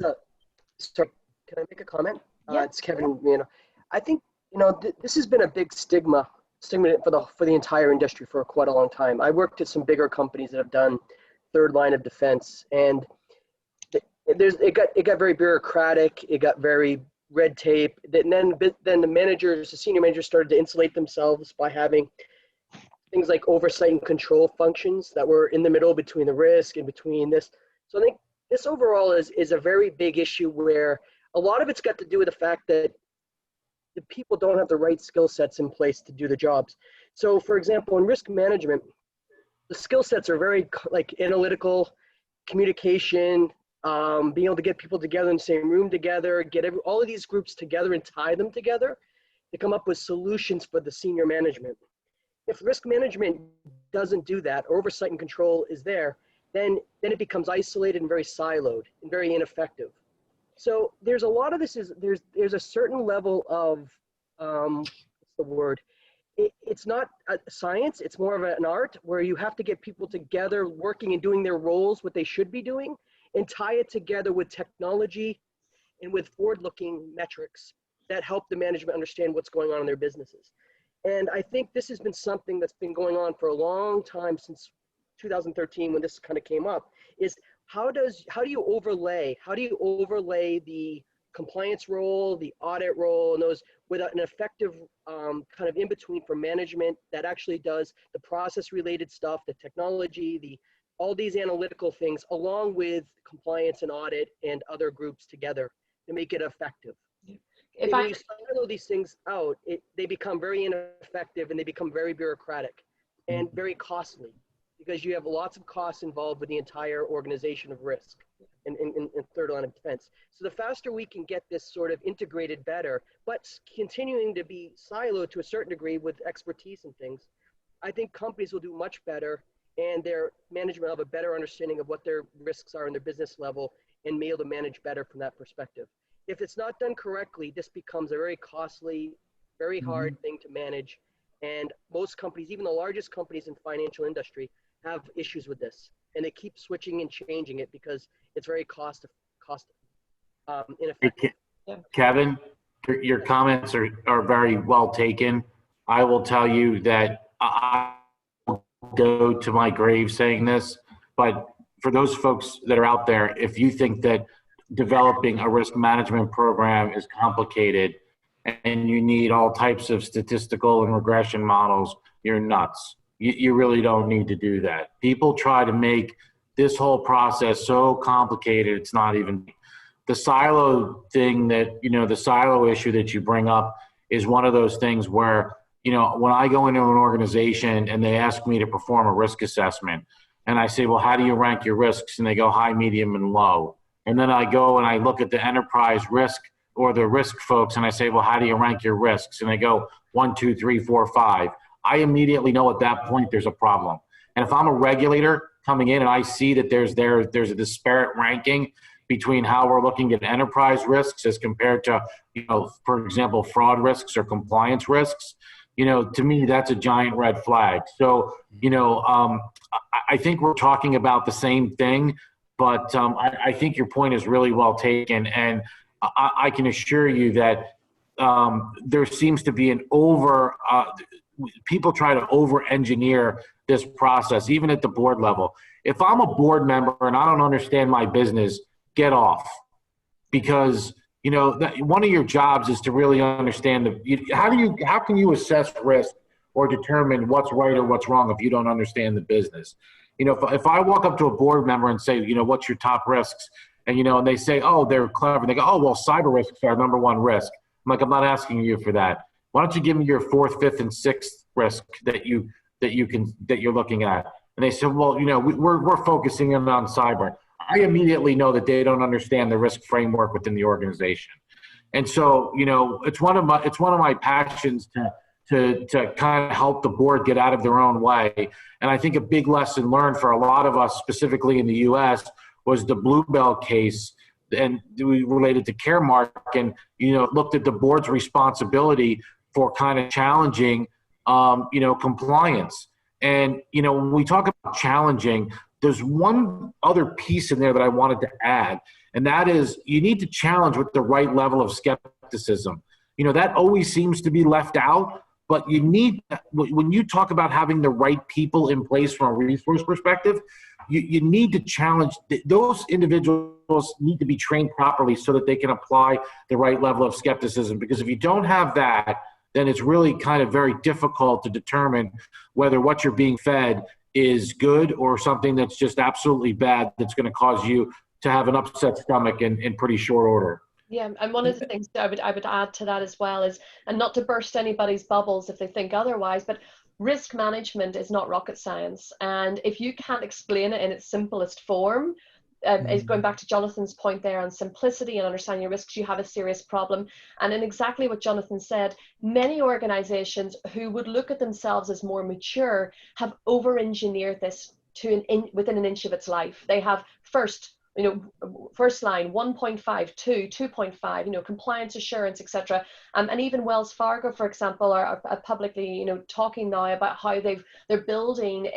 sorry, can I make a comment?
Yeah.
It's Kevin. You know, I think, you know, this has been a big stigma for the entire industry for quite a long time. I worked at some bigger companies that have done 3rd line of defense, and it got very bureaucratic. It got very red tape. And then the senior managers started to insulate themselves by having things like oversight and control functions that were in the middle between the risk and between this. So I think this overall is a very big issue, where a lot of it's got to do with the fact that the people don't have the right skill sets in place to do the jobs. So for example, in risk management, the skill sets are very like analytical, communication, being able to get people together in the same room together, get all of these groups together and tie them together to come up with solutions for the senior management. If risk management doesn't do that, or oversight and control is there, then it becomes isolated and very siloed and very ineffective. So there's a lot of this there's a certain level of, what's the word? It's not a science, it's more of an art, where you have to get people together working and doing their roles, what they should be doing, and tie it together with technology and with forward-looking metrics that help the management understand what's going on in their businesses. And I think this has been something that's been going on for a long time, since 2013 when this kind of came up, is how do you overlay the compliance role, the audit role, and those with an effective kind of in between for management that actually does the process related stuff, the technology, all these analytical things, along with compliance and audit and other groups together to make it effective. When you silo these things out, they become very ineffective, and they become very bureaucratic and very costly, because you have lots of costs involved with the entire organization of risk in 3rd line of defense. So the faster we can get this sort of integrated better, but continuing to be siloed to a certain degree with expertise and things, I think companies will do much better, and their management will have a better understanding of what their risks are in their business level, and be able to manage better from that perspective. If it's not done correctly, this becomes a very costly, very hard thing to manage. And most companies, even the largest companies in financial industry, have issues with this. And they keep switching and changing it because it's very cost ineffective.
Kevin, your comments are very well taken. I will tell you that I go to my grave saying this, but for those folks that are out there, if you think that developing a risk management program is complicated and you need all types of statistical and regression models, you're nuts. You really don't need to do that. People try to make this whole process so complicated, it's not even. The silo thing that, the silo issue that you bring up is one of those things where, when I go into an organization and they ask me to perform a risk assessment and I say, well, how do you rank your risks? And they go high, medium, and low. And then I go and I look at the enterprise risk or the risk folks and I say, well, how do you rank your risks? And they go 1, 2, 3, 4, 5. I immediately know at that point there's a problem. And if I'm a regulator coming in and I see that there's a disparate ranking between how we're looking at enterprise risks as compared to, for example, fraud risks or compliance risks, to me, that's a giant red flag. So, I think we're talking about the same thing, but I think your point is really well taken. And I can assure you that there seems to be people try to over-engineer this process, even at the board level. If I'm a board member and I don't understand my business, get off, because one of your jobs is to really understand how can you assess risk or determine what's right or what's wrong if you don't understand the business. If I walk up to a board member and say, what's your top risks, and they say, oh, they're clever, and they go, oh, well, cyber risks are number one risk. I'm like, I'm not asking you for that. Why don't you give me your 4th, 5th, and 6th risk that you're looking at? And they said, well, we're focusing in on cyber. I immediately know that they don't understand the risk framework within the organization. And so, it's one of my passions to kind of help the board get out of their own way. And I think a big lesson learned for a lot of us, specifically in the US, was the Bluebell case, and related to Caremark, and looked at the board's responsibility for kind of challenging compliance. And when we talk about challenging, there's one other piece in there that I wanted to add, and that is you need to challenge with the right level of skepticism. That always seems to be left out, but when you talk about having the right people in place from a resource perspective, you need to challenge. Those individuals need to be trained properly so that they can apply the right level of skepticism, because if you don't have that, then it's really kind of very difficult to determine whether what you're being fed is good or something that's just absolutely bad that's going to cause you to have an upset stomach in pretty short order.
Yeah, and one of the things that I would add to that as well is, and not to burst anybody's bubbles if they think otherwise, but risk management is not rocket science. And if you can't explain it in its simplest form, is going back to Jonathan's point there on simplicity and understanding your risks, you have a serious problem. And in exactly what Jonathan said, many organizations who would look at themselves as more mature have over-engineered this to within an inch of its life. They have first line 1.5, 2, 2.5, compliance assurance, etc. And even Wells Fargo, for example, are publicly, talking now about how they're building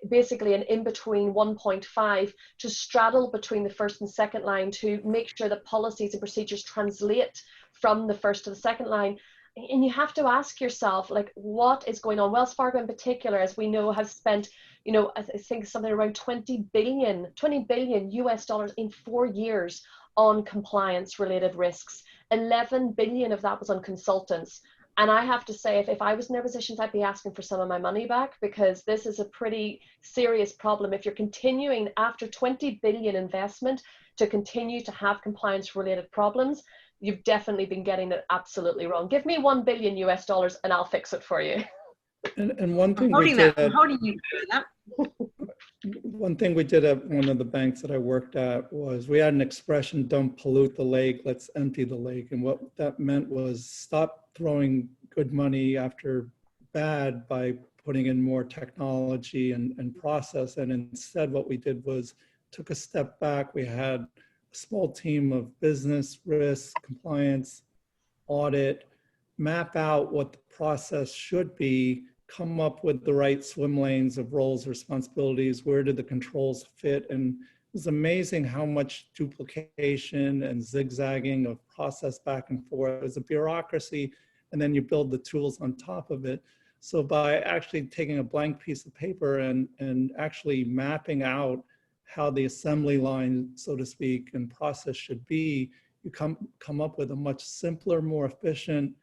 basically an in-between 1.5 to straddle between the first and second line to make sure that policies and procedures translate from the first to the second line. And you have to ask yourself, what is going on? Wells Fargo in particular, as we know, has spent, I think something around 20 billion US dollars in 4 years on compliance related risks. 11 billion of that was on consultants. And I have to say, if I was in their positions, I'd be asking for some of my money back, because this is a pretty serious problem. If you're continuing after 20 billion investment to continue to have compliance related problems, you've definitely been getting it absolutely wrong. Give me 1 billion US dollars and I'll fix it for you.
And one thing one thing we did at one of the banks that I worked at was we had an expression, don't pollute the lake, let's empty the lake. And what that meant was stop throwing good money after bad by putting in more technology and process. And instead what we did was took a step back. We had small team of business, risk, compliance, audit, map out what the process should be, come up with the right swim lanes of roles, responsibilities, where do the controls fit? And it was amazing how much duplication and zigzagging of process back and forth. There's a bureaucracy, and then you build the tools on top of it. So by actually taking a blank piece of paper and actually mapping out how the assembly line, so to speak, and process should be, you come up with a much simpler, more efficient,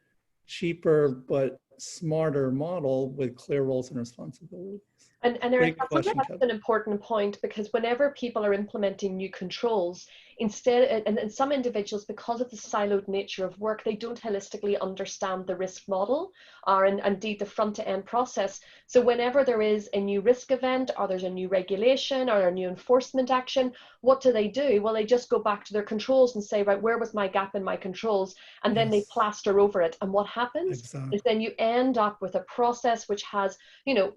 cheaper, but smarter model with clear roles and responsibilities.
And Eric,
question,
that's an important point, because whenever people are implementing new controls, instead, and some individuals, because of the siloed nature of work, they don't holistically understand the risk model or indeed the front to end process. So whenever there is a new risk event, or there's a new regulation or a new enforcement action, what do? Well, they just go back to their controls and say, right, where was my gap in my controls? And then they plaster over it. And what happens is then you end up with a process which has, you know,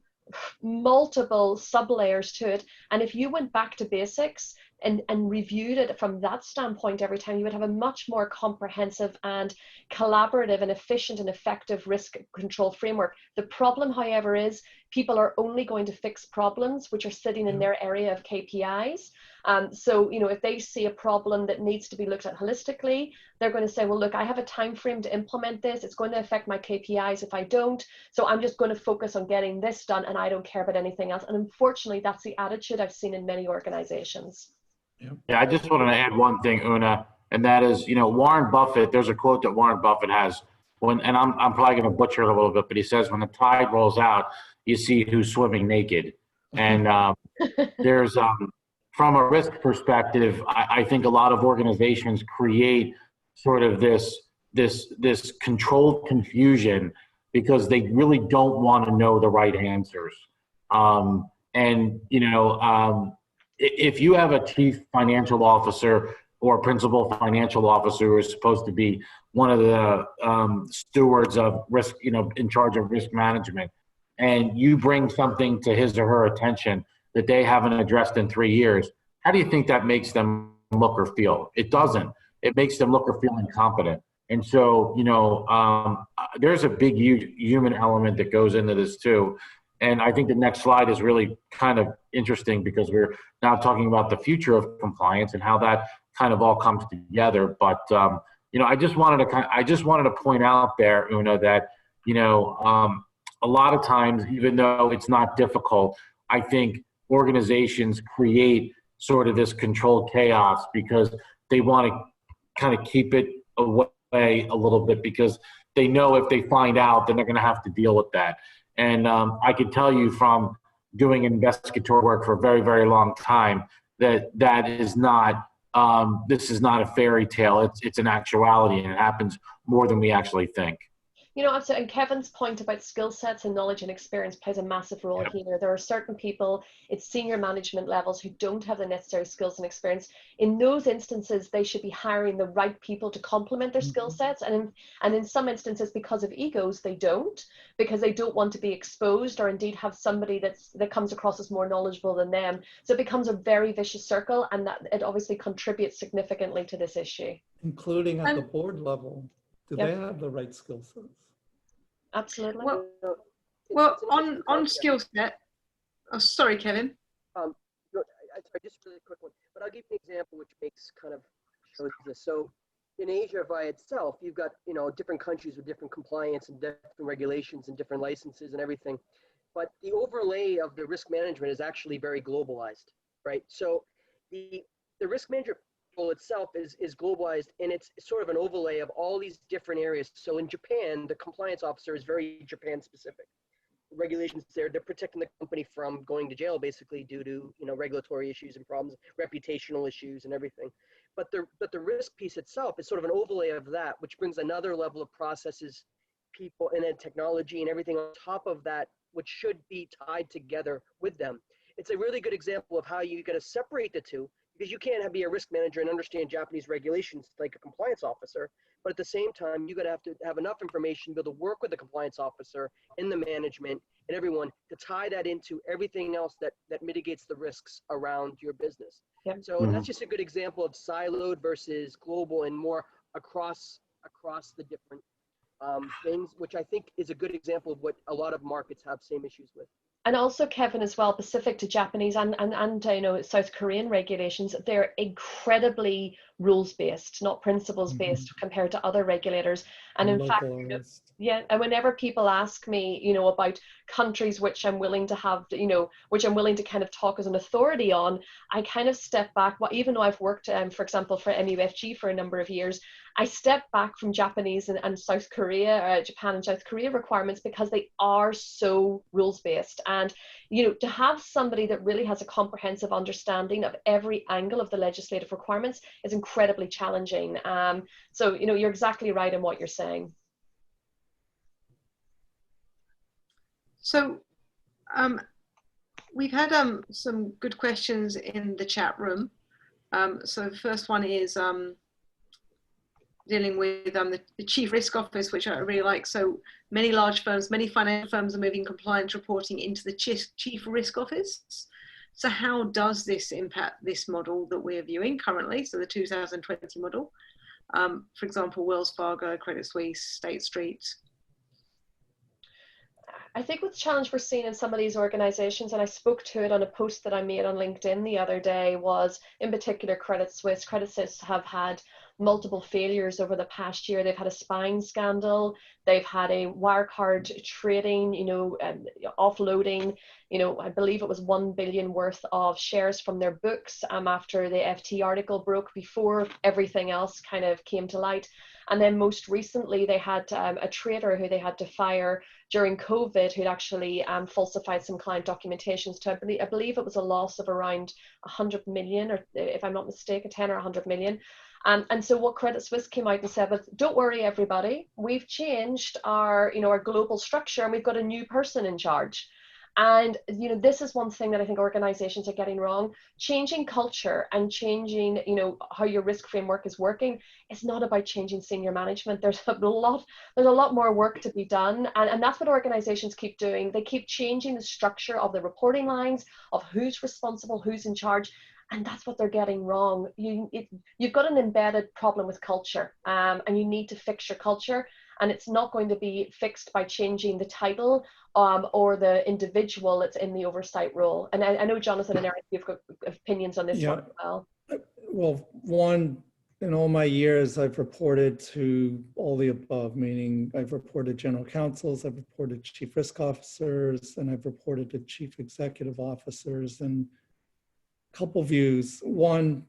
multiple sub layers to it. And if you went back to basics and reviewed it from that standpoint every time, you would have a much more comprehensive and collaborative and efficient and effective risk control framework. The problem, however, is people are only going to fix problems which are sitting in their area of KPIs. So, you know, if they see a problem that needs to be looked at holistically, they're going to say, well, look, I have a time frame to implement this. It's going to affect my KPIs if I don't. So I'm just going to focus on getting this done, and I don't care about anything else. And unfortunately, that's the attitude I've seen in many organizations.
Yeah, I just want to add one thing, Una, and that is, you know, Warren Buffett, there's a quote that Warren Buffett has, and I'm probably going to butcher it a little bit, but he says, when the tide rolls out, you see who's swimming naked. And there's, from a risk perspective, I think a lot of organizations create sort of this controlled confusion because they really don't want to know the right answers. If you have a chief financial officer or principal financial officer who is supposed to be one of the stewards of risk, you know, in charge of risk management, and you bring something to his or her attention that they haven't addressed in 3 years, how do you think that makes them look or feel? It doesn't. It makes them look or feel incompetent. And so, you know, there's a big human element that goes into this too. And I think the next slide is really kind of interesting because we're now talking about the future of compliance and how that kind of all comes together. But you know, I just wanted to point out there, Una, that, you know, a lot of times, even though it's not difficult, I think organizations create sort of this controlled chaos because they want to kind of keep it away a little bit because they know if they find out, then they're going to have to deal with that. And I can tell you from doing investigatory work for a very, very long time that is not, this is not a fairy tale. It's an actuality, and it happens more than we actually think.
You know, absolutely. And Kevin's point about skill sets and knowledge and experience plays a massive role here. There are certain people at senior management levels who don't have the necessary skills and experience. In those instances, they should be hiring the right people to complement their skill sets. And in some instances, because of egos, they don't, because they don't want to be exposed or indeed have somebody that comes across as more knowledgeable than them. So it becomes a very vicious circle, and that it obviously contributes significantly to this issue.
Including at the board level. Do they have the right skill sets?
Absolutely.
Well, on skill set. Oh, sorry, Kevin.
Just a really quick one, but I'll give you an example which makes kind of shows this. So, in Asia by itself, you've got, you know, different countries with different compliance and different regulations and different licenses and everything, but the overlay of the risk management is actually very globalized, right? So, the risk management itself is globalized, and it's sort of an overlay of all these different areas. So in Japan, the compliance officer is very Japan specific. The regulations there, they're protecting the company from going to jail basically due to, you know, regulatory issues and problems, reputational issues and everything. But the risk piece itself is sort of an overlay of that, which brings another level of processes, people, and then technology and everything on top of that, which should be tied together with them. It's a really good example of how you got to separate the two. because you can't be a risk manager and understand Japanese regulations like a compliance officer. But at the same time, you have to have enough information to be able to work with the compliance officer and the management and everyone to tie that into everything else that mitigates the risks around your business.
Yep.
So that's just a good example of siloed versus global and more across the different things, which I think is a good example of what a lot of markets have same issues with.
And also, Kevin, as well, specific to Japanese and South Korean regulations, they're incredibly rules-based, not principles-based compared to other regulators. And in fact, yeah, and whenever people ask me, about countries which I'm willing to have, which I'm willing to kind of talk as an authority on, I kind of step back. Well, even though I've worked, for example, for MUFG for a number of years, I step back from Japanese and South Korea, Japan and South Korea requirements because they are so rules-based. And, to have somebody that really has a comprehensive understanding of every angle of the legislative requirements is incredibly challenging. So, you're exactly right in what you're saying.
So we've had some good questions in the chat room. So the first one is dealing with the Chief Risk Office, which I really like. So many large firms, many financial firms are moving compliance reporting into the Chief Risk Office. So how does this impact this model that we're viewing currently, so the 2020 model? For example, Wells Fargo, Credit Suisse, State Street.
I think what's challenge we're seeing in some of these organizations, and I spoke to it on a post that I made on LinkedIn the other day, was in particular Credit Suisse. Credit Suisse have had multiple failures over the past year. They've had a spine scandal. They've had a Wirecard trading, offloading, I believe it was 1 billion worth of shares from their books after the FT article broke, before everything else kind of came to light. And then most recently, they had a trader who they had to fire during COVID, who'd actually falsified some client documentations to, I believe it was a loss of around 100 million, or if I'm not mistaken, 10 or 100 million. And so what Credit Suisse came out and said was, don't worry, everybody, we've changed our global structure and we've got a new person in charge. And, this is one thing that I think organizations are getting wrong. Changing culture and changing, how your risk framework is working is not about changing senior management. There's a lot more work to be done. And that's what organizations keep doing. They keep changing the structure of the reporting lines, of who's responsible, who's in charge. And that's what they're getting wrong. You've got an embedded problem with culture, and you need to fix your culture. And it's not going to be fixed by changing the title or the individual that's in the oversight role. And I know Jonathan and Eric, you've got opinions on this one as well.
Well, one, in all my years, I've reported to all the above, meaning I've reported general counsels, I've reported chief risk officers, and I've reported to chief executive officers. And a couple views. One,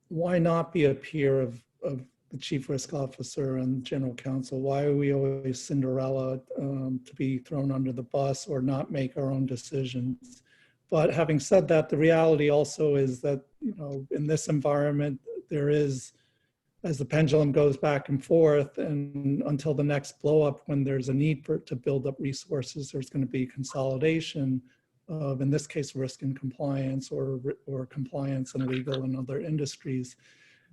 why not be a peer of the chief risk officer and general counsel? Why are we always Cinderella to be thrown under the bus or not make our own decisions? But having said that, the reality also is that, in this environment, there is, as the pendulum goes back and forth, and until the next blow up, when there's a need to build up resources, there's going to be consolidation of, in this case, risk and compliance, or compliance and legal and other industries.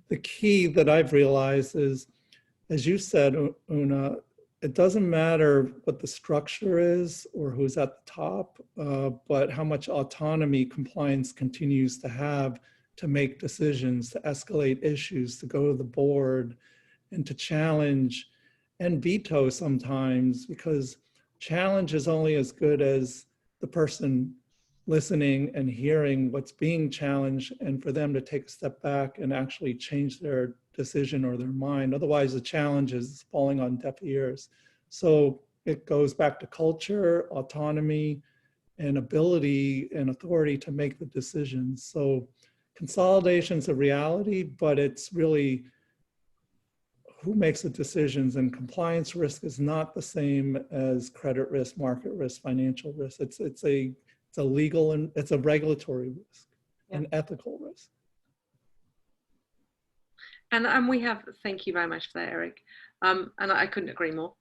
The key that I've realized is, as you said, Una, it doesn't matter what the structure is or who's at the top, but how much autonomy compliance continues to have to make decisions, to escalate issues, to go to the board, and to challenge and veto sometimes, because challenge is only as good as the person listening and hearing what's being challenged, and for them to take a step back and actually change their decision or their mind. Otherwise, the challenge is falling on deaf ears. So it goes back to culture, autonomy, and ability and authority to make the decisions. So consolidation's a reality, but it's really who makes the decisions, and compliance risk is not the same as credit risk, market risk, financial risk. It's a legal and it's a regulatory risk, an ethical risk.
And we have, thank you very much for that, Eric. And I couldn't agree more.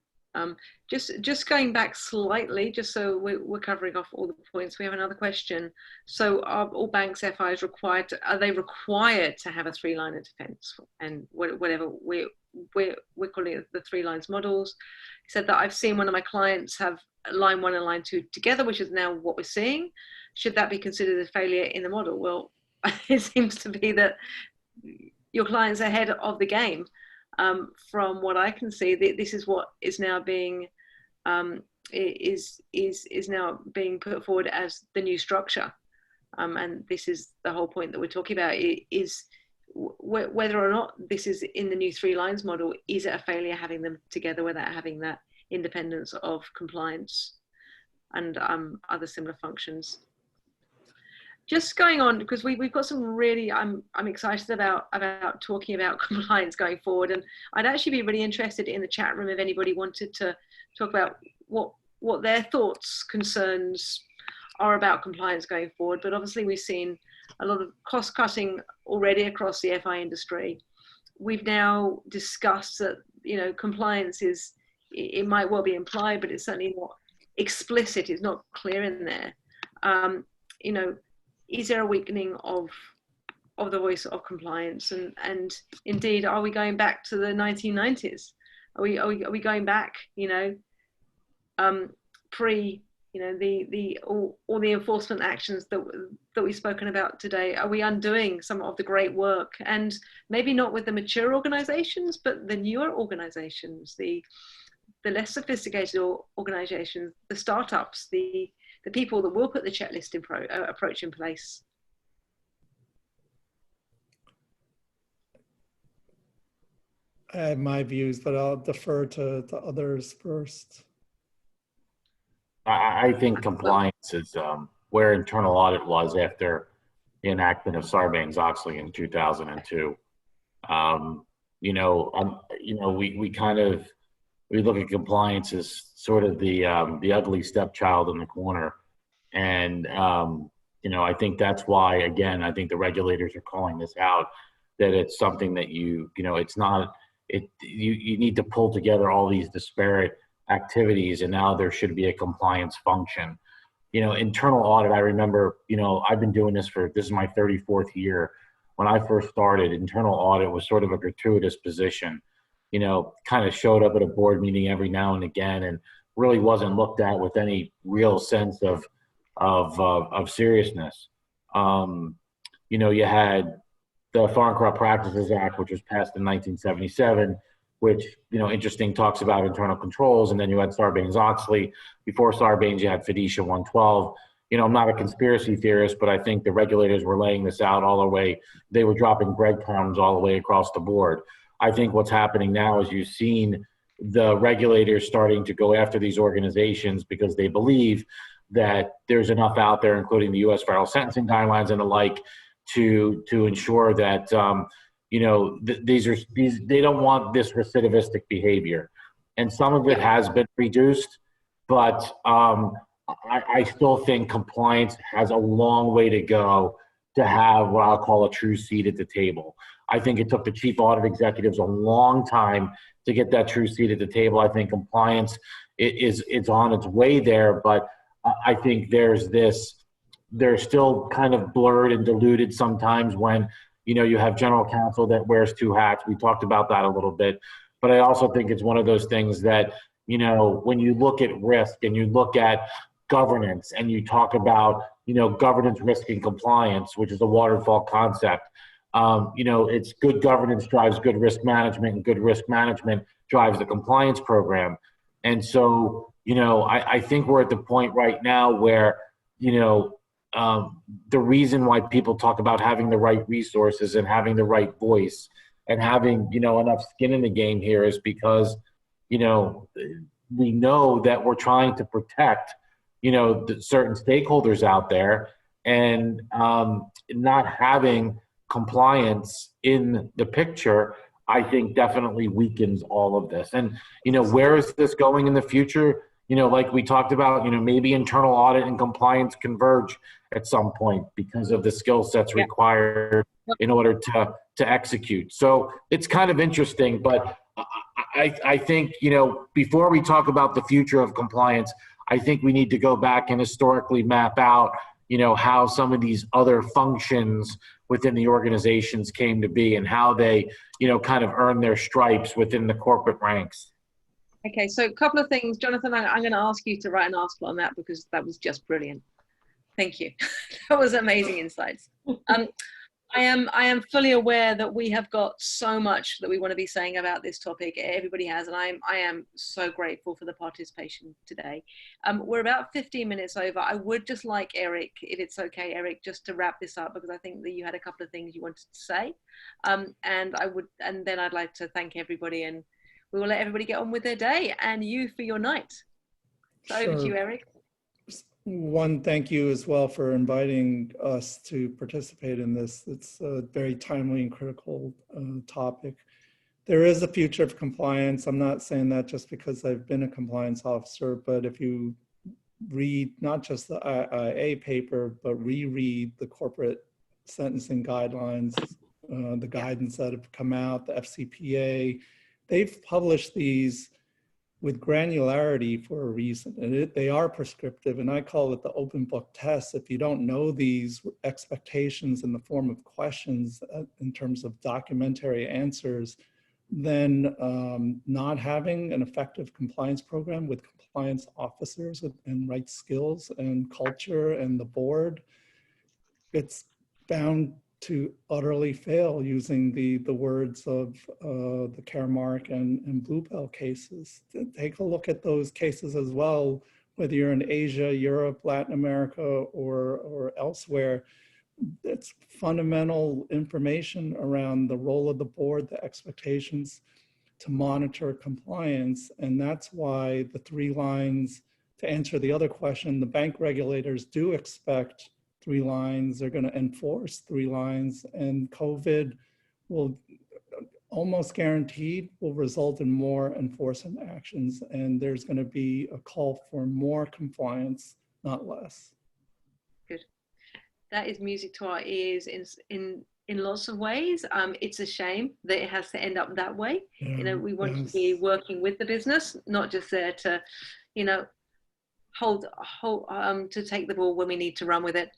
Just going back slightly, just so we're covering off all the points. We have another question. So are all banks, FIs are they required to have a 3-line of defense and whatever we're calling it, the 3 lines models? He said that I've seen one of my clients have line 1 and line 2 together, which is now what we're seeing. Should that be considered a failure in the model? Well, it seems to be that your client's ahead of the game. From what I can see, this is what is now being is now being put forward as the new structure, and this is the whole point that we're talking about: is whether or not this is in the new 3 lines model. Is it a failure having them together without having that independence of compliance and other similar functions? Just going on, because we've got some really, I'm excited about talking about compliance going forward, and I'd actually be really interested in the chat room if anybody wanted to talk about what their thoughts, concerns are about compliance going forward. But obviously we've seen a lot of cost cutting already across the FI industry. We've now discussed that, you know, compliance is, it might well be implied, but it's certainly not explicit, it's not clear in there. You know, is there a weakening of the voice of compliance? And indeed, are we going back to the 1990s? Are we going back, you know, pre, you know, all the enforcement actions that we've spoken about today? Are we undoing some of the great work? And maybe not with the mature organizations, but the newer organizations, the less sophisticated organizations, the startups, the people that will put the checklist approach in place.
I have my views, but I'll defer to the others first.
I think compliance is where internal audit was after the enactment of Sarbanes-Oxley in 2002. You know, we look at compliance as sort of the ugly stepchild in the corner, and you know, I think that's why, again, I think the regulators are calling this out, that it's something that you know, it's not, you need to pull together all these disparate activities, and now there should be a compliance function. You know, internal audit, I remember, you know, I've been doing this is my 34th year. When I first started, internal audit was sort of a gratuitous position. You know, kind of showed up at a board meeting every now and again, and really wasn't looked at with any real sense of seriousness. You know, you had the Foreign Corrupt Practices Act, which was passed in 1977, which, you know, interesting, talks about internal controls. And then you had Sarbanes-Oxley. Before Sarbanes, you had Fiducia 112. You know, I'm not a conspiracy theorist, but I think the regulators were laying this out all the way. They were dropping breadcrumbs all the way across the board. I think what's happening now is you've seen the regulators starting to go after these organizations because they believe that there's enough out there, including the U.S. federal sentencing guidelines and the like, to ensure that you know, they don't want this recidivistic behavior, and some of it has been reduced, but I still think compliance has a long way to go to have what I'll call a true seat at the table. I think it took the chief audit executives a long time to get that true seat at the table. I think compliance is on its way there, but I think they're still kind of blurred and diluted sometimes when, you know, you have general counsel that wears 2 hats. We talked about that a little bit, but I also think it's one of those things that, you know, when you look at risk and you look at governance and you talk about, you know, governance, risk, and compliance, which is a waterfall concept. You know, it's good governance drives good risk management, and good risk management drives the compliance program. And so, you know, I think we're at the point right now where, you know, the reason why people talk about having the right resources and having the right voice and having, you know, enough skin in the game here is because, you know, we know that we're trying to protect, you know, certain stakeholders out there, and not having compliance in the picture, I think definitely weakens all of this. And, you know, where is this going in the future? You know, like we talked about, you know, maybe internal audit and compliance converge at some point because of the skill sets required in order to execute. So it's kind of interesting, but I think, before we talk about the future of compliance, I think we need to go back and historically map out, how some of these other functions within the organizations came to be and how they, kind of earn their stripes within the corporate ranks.
Okay, so a couple of things. Jonathan, I'm going to ask you to write an article on that because that was just brilliant. Thank you. That was amazing insights. I am fully aware that we have got so much that we want to be saying about this topic. Everybody has, and I am so grateful for the participation today. We're about 15 minutes over. I would just like Eric, if it's okay, Eric, just to wrap this up because I think that you had a couple of things you wanted to say, and then I'd like to thank everybody, and we will let everybody get on with their day and you for your night. So Over to you, Eric.
One, thank you as well for inviting us to participate in this. It's a very timely and critical topic. There is a future of compliance. I'm not saying that just because I've been a compliance officer, but if you read not just the IIA paper, but reread the corporate sentencing guidelines, the guidance that have come out, the FCPA, they've published these with granularity for a reason, and they are prescriptive, and I call it the open book test. If you don't know these expectations in the form of questions in terms of documentary answers, then not having an effective compliance program with compliance officers and right skills and culture and the board, it's bound to utterly fail, using the words of the Caremark and Bluebell cases. Take a look at those cases as well, whether you're in Asia, Europe, Latin America, or elsewhere. It's fundamental information around the role of the board, the expectations to monitor compliance. And that's why the 3 lines, to answer the other question, the bank regulators do expect 3 lines. They're going to enforce 3 lines, and COVID will almost guaranteed will result in more enforcement actions. And there's going to be a call for more compliance, not less.
Good. That is music to our ears in lots of ways. It's a shame that it has to end up that way.
Yeah,
we want to be working with the business, not just there to, hold to take the ball when we need to run with it.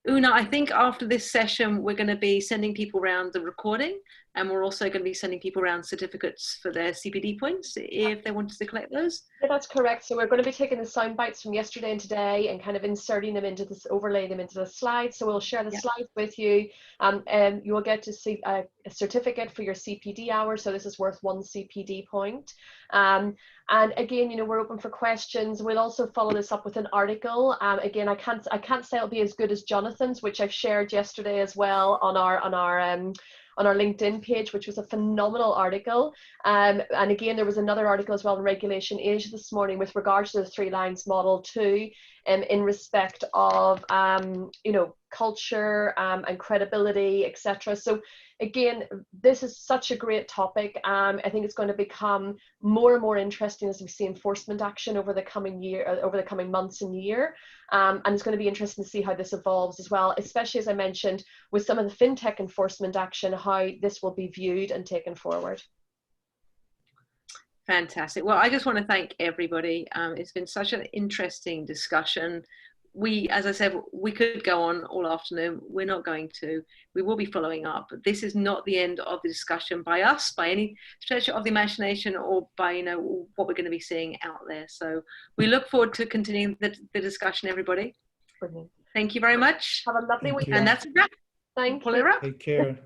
Una, I think after this session, we're going to be sending people around the recording, and we're also going to be sending people around certificates for their CPD points if they wanted to collect those.
Yeah, that's correct. So we're going to be taking the sound bites from yesterday and today and kind of inserting them into this, overlaying them into the slides. So we'll share the slides with you, and you will get to see a certificate for your CPD hour. So this is worth 1 CPD point. And again, we're open for questions. We'll also follow this up with an article. Again, I can't say it'll be as good as Jonathan's, which I've shared yesterday as well on our LinkedIn page, which was a phenomenal article. And again, there was another article as well in Regulation Asia this morning with regards to the 3 lines model too, in respect of culture and credibility, etc. So again, this is such a great topic. I think it's going to become more and more interesting as we see enforcement action over the coming months and year. And it's going to be interesting to see how this evolves as well, especially as I mentioned, with some of the fintech enforcement action, how this will be viewed and taken forward.
Fantastic. Well, I just want to thank everybody. It's been such an interesting discussion. As I said, we could go on all afternoon. We're not going to. We will be following up. This is not the end of the discussion by us, by any stretch of the imagination, or by what we're going to be seeing out there. So we look forward to continuing the discussion, everybody.
Brilliant.
Thank you very much.
Have a lovely weekend.
And that's a wrap.
Thank you.
Take care.